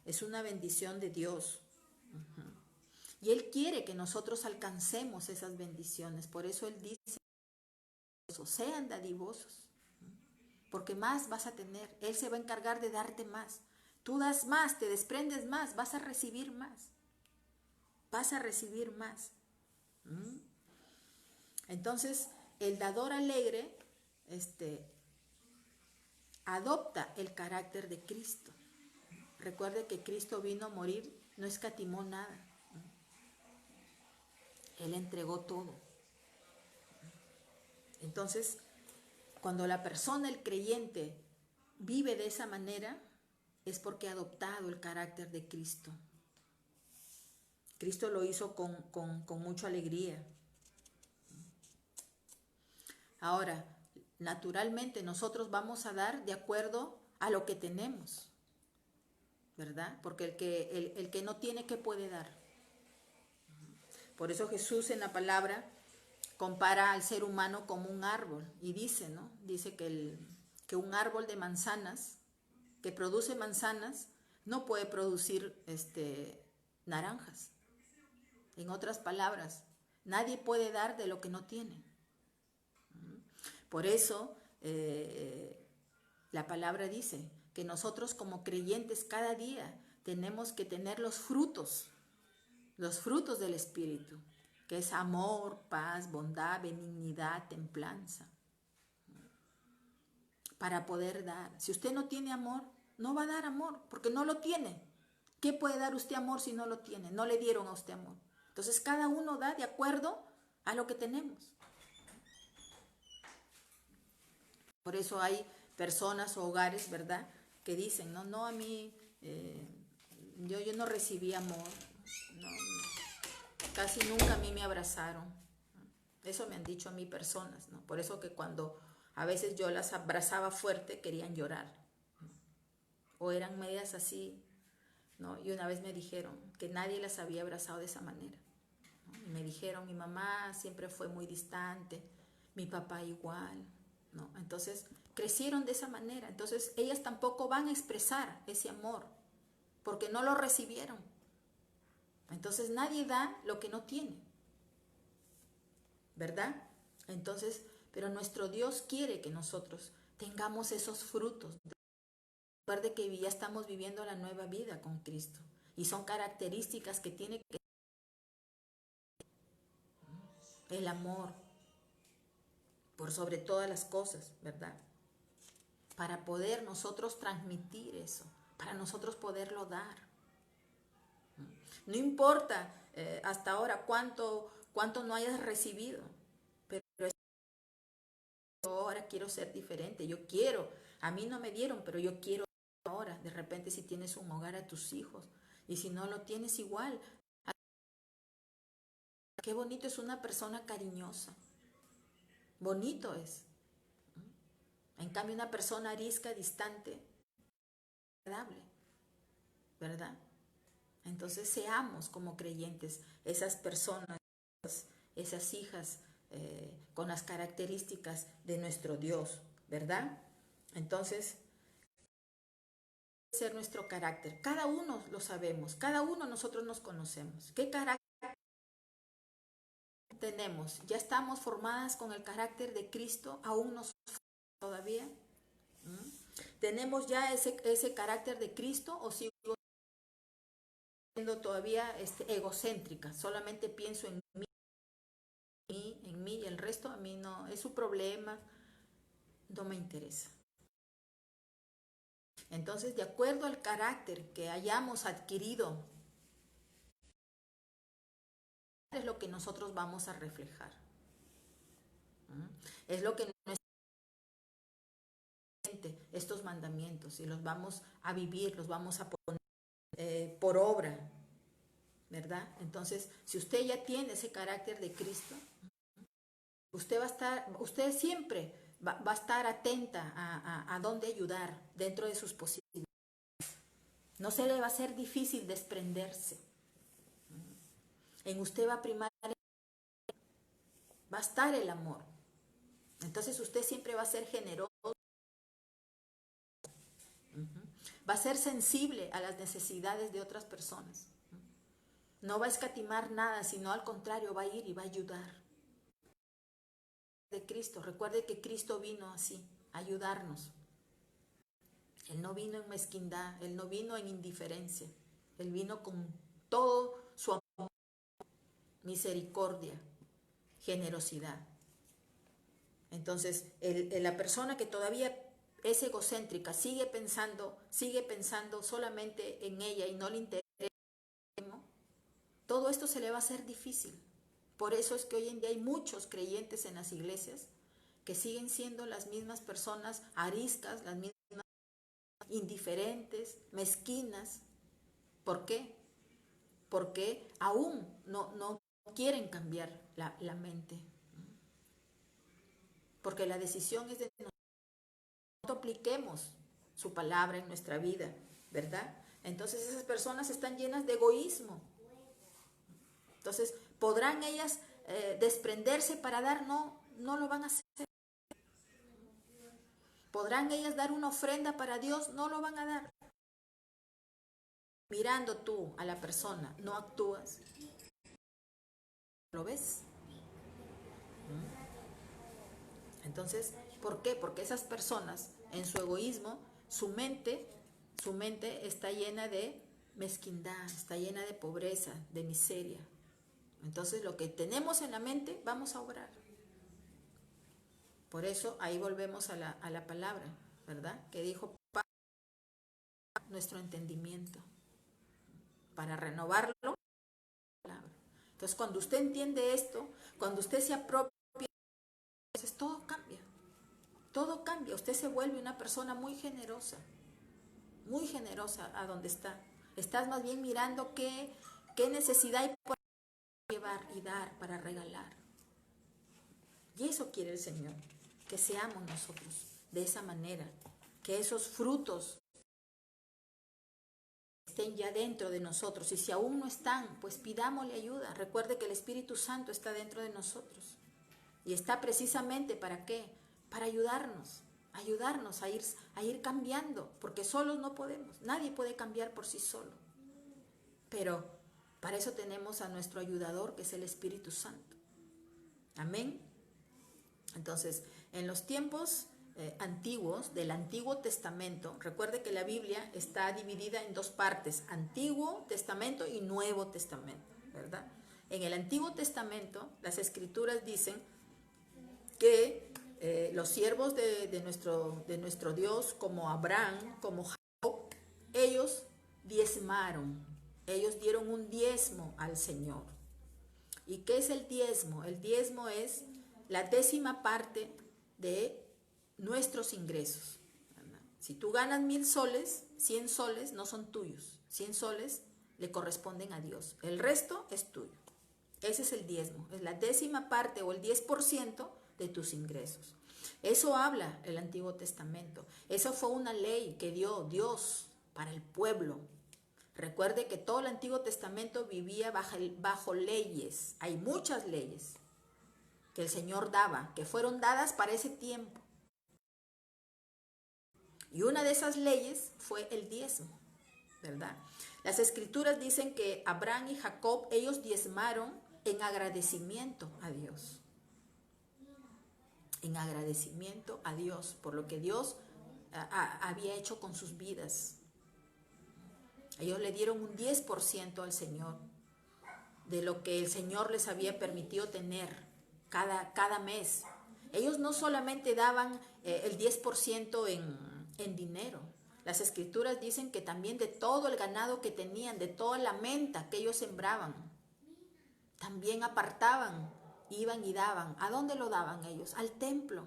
Es una bendición de Dios. Y Él quiere que nosotros alcancemos esas bendiciones. Por eso Él dice, sean dadivosos, porque más vas a tener. Él se va a encargar de darte más. Tú das más, te desprendes más, vas a recibir más. Vas a recibir más. Entonces, el dador alegre adopta el carácter de Cristo. Recuerde que Cristo vino a morir, no escatimó nada. Él entregó todo. Entonces, cuando la persona, el creyente, vive de esa manera, es porque ha adoptado el carácter de Cristo. Cristo lo hizo con mucha alegría. Ahora, naturalmente nosotros vamos a dar de acuerdo a lo que tenemos, ¿verdad? Porque el que no tiene, ¿qué puede dar? Por eso Jesús en la palabra compara al ser humano como un árbol y dice, ¿no? Dice que un árbol de manzanas, que produce manzanas, no puede producir naranjas. En otras palabras, nadie puede dar de lo que no tiene. Por eso la palabra dice que nosotros como creyentes cada día tenemos que tener los frutos del Espíritu, que es amor, paz, bondad, benignidad, templanza, para poder dar. Si usted no tiene amor, no va a dar amor, porque no lo tiene. ¿Qué puede dar usted amor si no lo tiene? No le dieron a usted amor. Entonces cada uno da de acuerdo a lo que tenemos. Por eso hay personas o hogares, ¿verdad?, que dicen, no, a mí, yo no recibí amor, no, casi nunca a mí me abrazaron. Eso me han dicho a mí personas, ¿no? Por eso que cuando a veces yo las abrazaba fuerte, querían llorar, ¿no? O eran medias así, ¿no? Y una vez me dijeron que nadie las había abrazado de esa manera, ¿no? Y me dijeron, mi mamá siempre fue muy distante, mi papá igual, ¿no? Entonces crecieron de esa manera. Entonces ellas tampoco van a expresar ese amor porque no lo recibieron. Entonces nadie da lo que no tiene, ¿verdad? Entonces, pero nuestro Dios quiere que nosotros tengamos esos frutos. Recuerde que ya estamos viviendo la nueva vida con Cristo y son características que tiene que el amor por sobre todas las cosas, ¿verdad? Para poder nosotros transmitir eso, para nosotros poderlo dar. No importa hasta ahora cuánto no hayas recibido, pero ahora quiero ser diferente, yo quiero, a mí no me dieron, pero yo quiero ahora. De repente si tienes un hogar a tus hijos y si no lo tienes igual, qué bonito es una persona cariñosa, bonito es. En cambio una persona arisca, distante, agradable, ¿verdad? Entonces seamos como creyentes esas personas, esas hijas con las características de nuestro Dios, ¿verdad? Entonces, ser nuestro carácter. Cada uno lo sabemos, cada uno nosotros nos conocemos. ¿Qué carácter tenemos? ¿Ya estamos formadas con el carácter de Cristo? ¿Aún nos todavía? ¿Tenemos ya ese carácter de Cristo o sigo siendo todavía egocéntrica? Solamente pienso en mí y el resto a mí no, es su problema, no me interesa. Entonces, de acuerdo al carácter que hayamos adquirido, es lo que nosotros vamos a reflejar. Es lo que estos mandamientos y los vamos a vivir, los vamos a poner por obra, ¿verdad? Entonces, si usted ya tiene ese carácter de Cristo, usted siempre va a estar atenta a dónde ayudar dentro de sus posibilidades. No se le va a ser difícil desprenderse. En usted va a primar, va a estar el amor. Entonces usted siempre va a ser generoso, va a ser sensible a las necesidades de otras personas. No va a escatimar nada, sino al contrario, va a ir y va a ayudar. De Cristo, recuerde que Cristo vino así, a ayudarnos. Él no vino en mezquindad, Él no vino en indiferencia, Él vino con todo su amor, misericordia, generosidad. Entonces, la persona que todavía es egocéntrica, sigue pensando solamente en ella y no le interesa, todo esto se le va a hacer difícil. Por eso es que hoy en día hay muchos creyentes en las iglesias que siguen siendo las mismas personas ariscas, las mismas indiferentes, mezquinas. ¿Por qué? Porque aún no quieren cambiar la mente. Porque la decisión es de nosotros. No apliquemos su palabra en nuestra vida, ¿verdad? Entonces esas personas están llenas de egoísmo. Entonces, ¿podrán ellas desprenderse para dar? No, no lo van a hacer. ¿Podrán ellas dar una ofrenda para Dios? No lo van a dar. Mirando tú a la persona, no actúas. ¿Lo ves? Entonces, ¿por qué? Porque esas personas, en su egoísmo, su mente está llena de mezquindad, está llena de pobreza, de miseria. Entonces, lo que tenemos en la mente, vamos a obrar. Por eso, ahí volvemos a la palabra, ¿verdad? Que dijo nuestro entendimiento, para renovarlo. Entonces, cuando usted entiende esto, cuando usted se apropia, entonces todo cambia. Todo cambia. Usted se vuelve una persona muy generosa a donde está. Estás más bien mirando qué necesidad hay para llevar y dar, para regalar. Y eso quiere el Señor, que seamos nosotros de esa manera, que esos frutos estén ya dentro de nosotros. Y si aún no están, pues pidámosle ayuda. Recuerde que el Espíritu Santo está dentro de nosotros. Y está precisamente ¿para qué? Para ayudarnos a ir cambiando, porque solos no podemos. Nadie puede cambiar por sí solo. Pero para eso tenemos a nuestro ayudador, que es el Espíritu Santo. Amén. Entonces, en los tiempos antiguos, del Antiguo Testamento, recuerde que la Biblia está dividida en dos partes, Antiguo Testamento y Nuevo Testamento, ¿verdad? En el Antiguo Testamento, las Escrituras dicen que los siervos de nuestro Dios, como Abraham, como Jacob, ellos diezmaron, ellos dieron un diezmo al Señor. ¿Y qué es el diezmo? El diezmo es la 10ª parte de nuestros ingresos. Si tú ganas 1000 soles, 100 soles no son tuyos, 100 soles le corresponden a Dios, el resto es tuyo. Ese es el diezmo, es la 10ª parte o el 10% de tus ingresos. Eso habla el Antiguo Testamento. Esa fue una ley que dio Dios para el pueblo. Recuerde que todo el Antiguo Testamento vivía bajo leyes. Hay muchas leyes que el Señor daba, que fueron dadas para ese tiempo. Y una de esas leyes fue el diezmo, ¿verdad? Las Escrituras dicen que Abraham y Jacob, ellos diezmaron en agradecimiento a Dios. En agradecimiento a Dios por lo que Dios había hecho con sus vidas. Ellos le dieron un 10% al Señor de lo que el Señor les había permitido tener cada mes. Ellos no solamente daban el 10% en dinero. Las Escrituras dicen que también de todo el ganado que tenían, de toda la menta que ellos sembraban, también apartaban, iban y daban. ¿A dónde lo daban ellos? Al templo.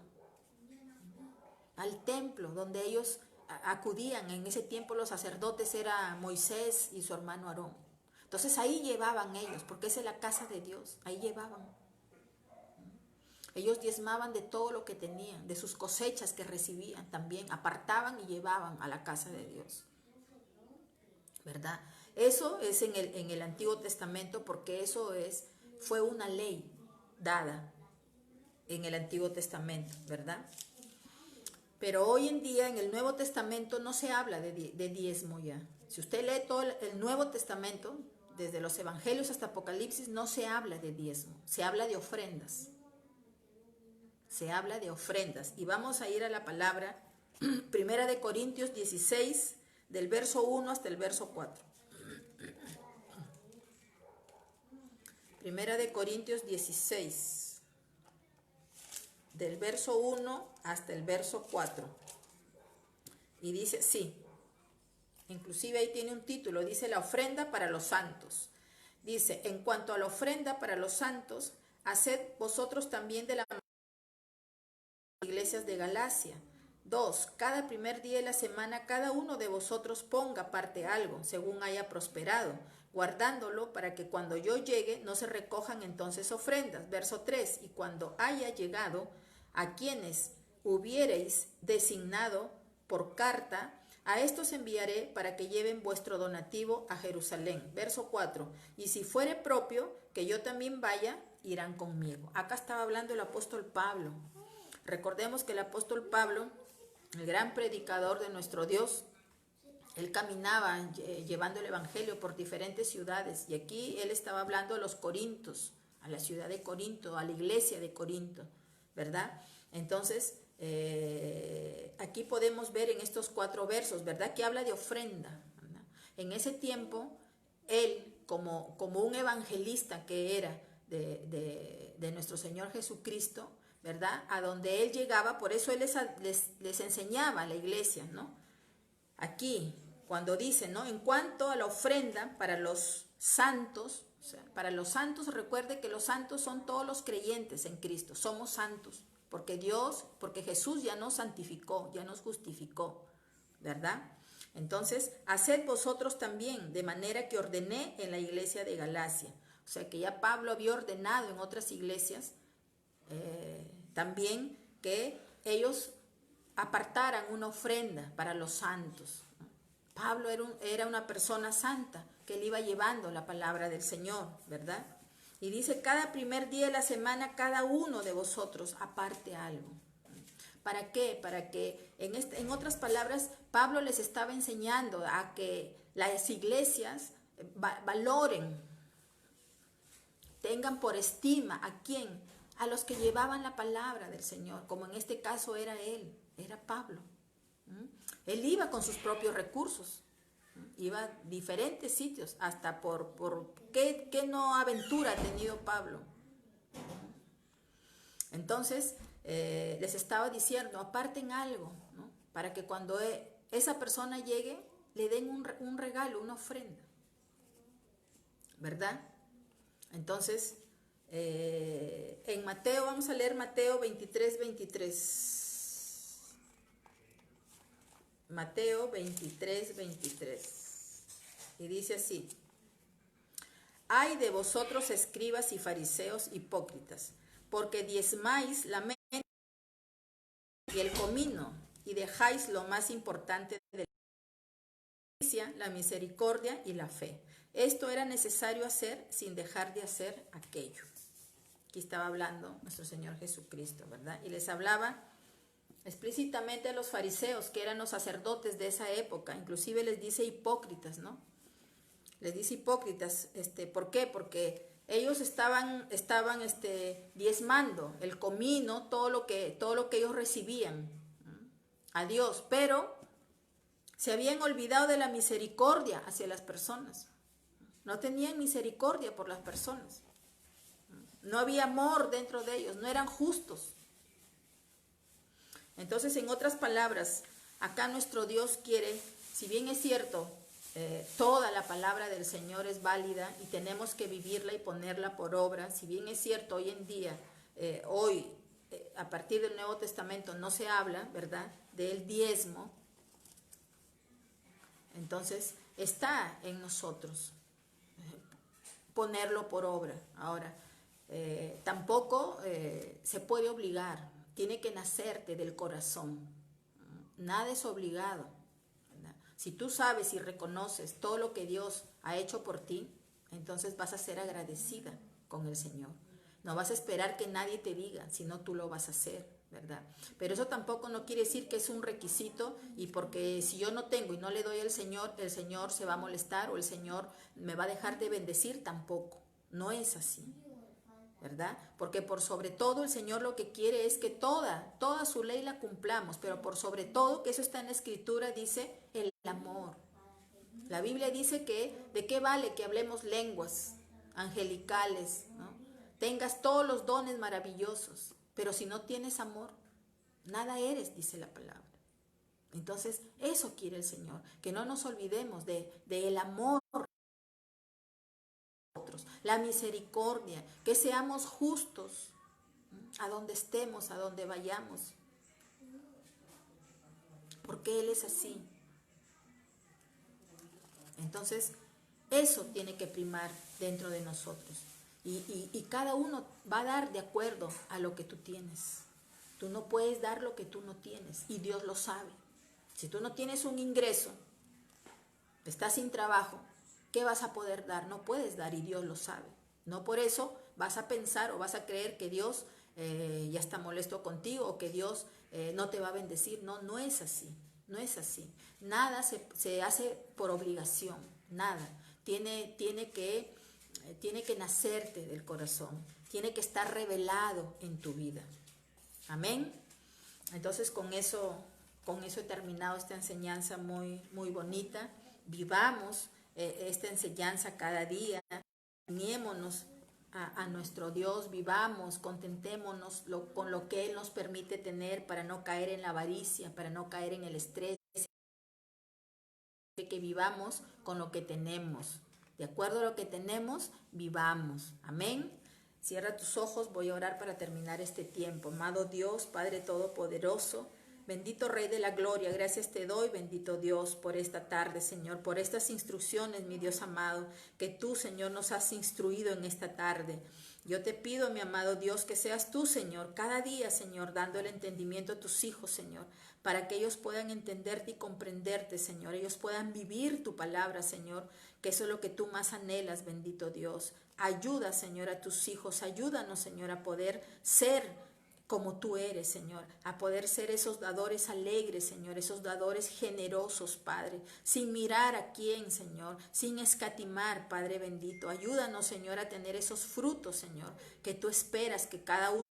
Al templo donde ellos acudían. En ese tiempo los sacerdotes era Moisés y su hermano Aarón. Entonces ahí llevaban ellos, porque esa es la casa de Dios, ahí llevaban. Ellos diezmaban de todo lo que tenían, de sus cosechas que recibían también, apartaban y llevaban a la casa de Dios, ¿verdad? Eso es en el Antiguo Testamento, porque eso fue una ley dada en el Antiguo Testamento, ¿verdad? Pero hoy en día en el Nuevo Testamento no se habla de diezmo ya. Si usted lee todo el Nuevo Testamento, desde los Evangelios hasta Apocalipsis, no se habla de diezmo, se habla de ofrendas. Se habla de ofrendas. Y vamos a ir a la palabra, Primera de Corintios 16, del verso 1 hasta el verso 4. Primera de Corintios 16, del verso 1 hasta el verso 4. Y dice, sí, inclusive ahí tiene un título, dice la ofrenda para los santos. Dice, en cuanto a la ofrenda para los santos, haced vosotros también de las iglesias de Galacia. 2. Cada primer día de la semana cada uno de vosotros ponga aparte algo, según haya prosperado, guardándolo para que cuando yo llegue no se recojan entonces ofrendas. Verso 3. Y cuando haya llegado a quienes hubiereis designado por carta, a estos enviaré para que lleven vuestro donativo a Jerusalén. Verso 4. Y si fuere propio que yo también vaya, irán conmigo. Acá estaba hablando el apóstol Pablo. Recordemos que el apóstol Pablo, el gran predicador de nuestro Dios, él caminaba llevando el evangelio por diferentes ciudades, y aquí él estaba hablando a los corintios, a la ciudad de Corinto, a la iglesia de Corinto, ¿verdad? Entonces, aquí podemos ver en estos 4 versos, ¿verdad?, que habla de ofrenda, ¿verdad? En ese tiempo, él, como un evangelista que era de nuestro Señor Jesucristo, ¿verdad?, a donde él llegaba, por eso él les enseñaba a la iglesia, ¿no? Aquí, cuando dice, ¿no?, en cuanto a la ofrenda para los santos, o sea, para los santos, recuerde que los santos son todos los creyentes en Cristo, somos santos, porque Jesús ya nos santificó, ya nos justificó, ¿verdad? Entonces, haced vosotros también, de manera que ordené en la iglesia de Galacia. O sea, que ya Pablo había ordenado en otras iglesias también que ellos apartaran una ofrenda para los santos. Pablo era una persona santa, que él iba llevando la palabra del Señor, ¿verdad? Y dice, cada primer día de la semana, cada uno de vosotros aparte algo. ¿Para qué? Para que, en otras palabras, Pablo les estaba enseñando a que las iglesias valoren, tengan por estima, ¿a quién? A los que llevaban la palabra del Señor, como en este caso era él, era Pablo. Él iba con sus propios recursos, iba a diferentes sitios, hasta por ¿qué no aventura ha tenido Pablo? Entonces, les estaba diciendo, aparten algo, ¿no?, para que cuando esa persona llegue, le den un regalo, una ofrenda, ¿verdad? Entonces, en Mateo, vamos a leer Mateo 23, 23. Mateo 23, 23. Y dice así: ay de vosotros, escribas y fariseos hipócritas, porque diezmáis la menta y el comino, y dejáis lo más importante de la justicia, la misericordia y la fe. Esto era necesario hacer sin dejar de hacer aquello. Aquí estaba hablando nuestro Señor Jesucristo, ¿verdad? Y les hablaba explícitamente a los fariseos, que eran los sacerdotes de esa época. Inclusive les dice hipócritas, ¿no? Les dice hipócritas, ¿por qué? Porque ellos estaban diezmando el comino, todo lo que ellos recibían a Dios, pero se habían olvidado de la misericordia hacia las personas. No tenían misericordia por las personas. No había amor dentro de ellos, no eran justos. Entonces, en otras palabras, acá nuestro Dios quiere, si bien es cierto, toda la palabra del Señor es válida y tenemos que vivirla y ponerla por obra, si bien es cierto, hoy en día, a partir del Nuevo Testamento no se habla, ¿verdad?, del diezmo. Entonces, está en nosotros ponerlo por obra. Ahora, tampoco se puede obligar, tiene que nacerte del corazón. Nada es obligado, ¿verdad? Si tú sabes y reconoces todo lo que Dios ha hecho por ti, entonces vas a ser agradecida con el Señor. No vas a esperar que nadie te diga, sino tú lo vas a hacer, ¿verdad? Pero eso tampoco no quiere decir que es un requisito, y porque si yo no tengo y no le doy al Señor, el Señor se va a molestar o el Señor me va a dejar de bendecir. Tampoco, no es así, ¿verdad? Porque por sobre todo el Señor lo que quiere es que toda su ley la cumplamos, pero por sobre todo, que eso está en la Escritura, dice el amor. La Biblia dice que ¿de qué vale que hablemos lenguas angelicales, ¿no?, tengas todos los dones maravillosos, pero si no tienes amor, nada eres, dice la palabra. Entonces, eso quiere el Señor, que no nos olvidemos del amor a otros, la misericordia, que seamos justos a donde estemos, a donde vayamos, porque Él es así. Entonces, eso tiene que primar dentro de nosotros. Y cada uno va a dar de acuerdo a lo que tú tienes. Tú no puedes dar lo que tú no tienes, y Dios lo sabe. Si tú no tienes un ingreso, estás sin trabajo, ¿qué vas a poder dar? No puedes dar, y Dios lo sabe. No por eso vas a pensar o vas a creer que Dios ya está molesto contigo, o que Dios no te va a bendecir. No, no es así. No es así. Nada se hace por obligación. Nada. Tiene que nacerte del corazón. Tiene que estar revelado en tu vida. Amén. Entonces con eso he terminado esta enseñanza muy, muy bonita. Vivamos esta enseñanza cada día. Uniémonos a nuestro Dios, vivamos, contentémonos con lo que Él nos permite tener, para no caer en la avaricia, para no caer en el estrés, que vivamos con lo que tenemos. De acuerdo a lo que tenemos, vivamos. Amén. Cierra tus ojos, voy a orar para terminar este tiempo. Amado Dios, Padre Todopoderoso, bendito Rey de la Gloria, gracias te doy, bendito Dios, por esta tarde, Señor, por estas instrucciones, mi Dios amado, que tú, Señor, nos has instruido en esta tarde. Yo te pido, mi amado Dios, que seas tú, Señor, cada día, Señor, dando el entendimiento a tus hijos, Señor, para que ellos puedan entenderte y comprenderte, Señor. Ellos puedan vivir tu palabra, Señor, que eso es lo que tú más anhelas, bendito Dios. Ayuda, Señor, a tus hijos. Ayúdanos, Señor, a poder ser como tú eres, Señor, a poder ser esos dadores alegres, Señor, esos dadores generosos, Padre, sin mirar a quién, Señor, sin escatimar, Padre bendito. Ayúdanos, Señor, a tener esos frutos, Señor, que tú esperas que cada uno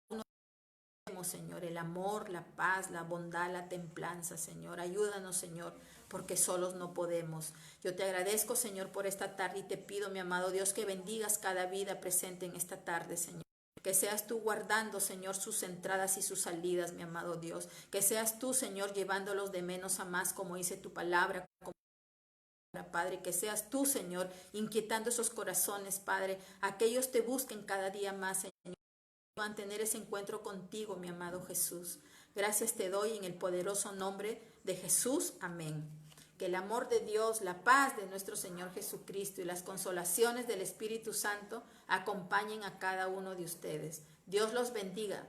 tenemos, Señor, el amor, la paz, la bondad, la templanza, Señor. Ayúdanos, Señor, porque solos no podemos. Yo te agradezco, Señor, por esta tarde, y te pido, mi amado Dios, que bendigas cada vida presente en esta tarde, Señor. Que seas tú guardando, Señor, sus entradas y sus salidas, mi amado Dios. Que seas tú, Señor, llevándolos de menos a más, como dice tu palabra, Padre. Que seas tú, Señor, inquietando esos corazones, Padre. Aquellos te busquen cada día más, Señor. Van a tener ese encuentro contigo, mi amado Jesús. Gracias te doy en el poderoso nombre de Jesús. Amén. Que el amor de Dios, la paz de nuestro Señor Jesucristo y las consolaciones del Espíritu Santo acompañen a cada uno de ustedes. Dios los bendiga.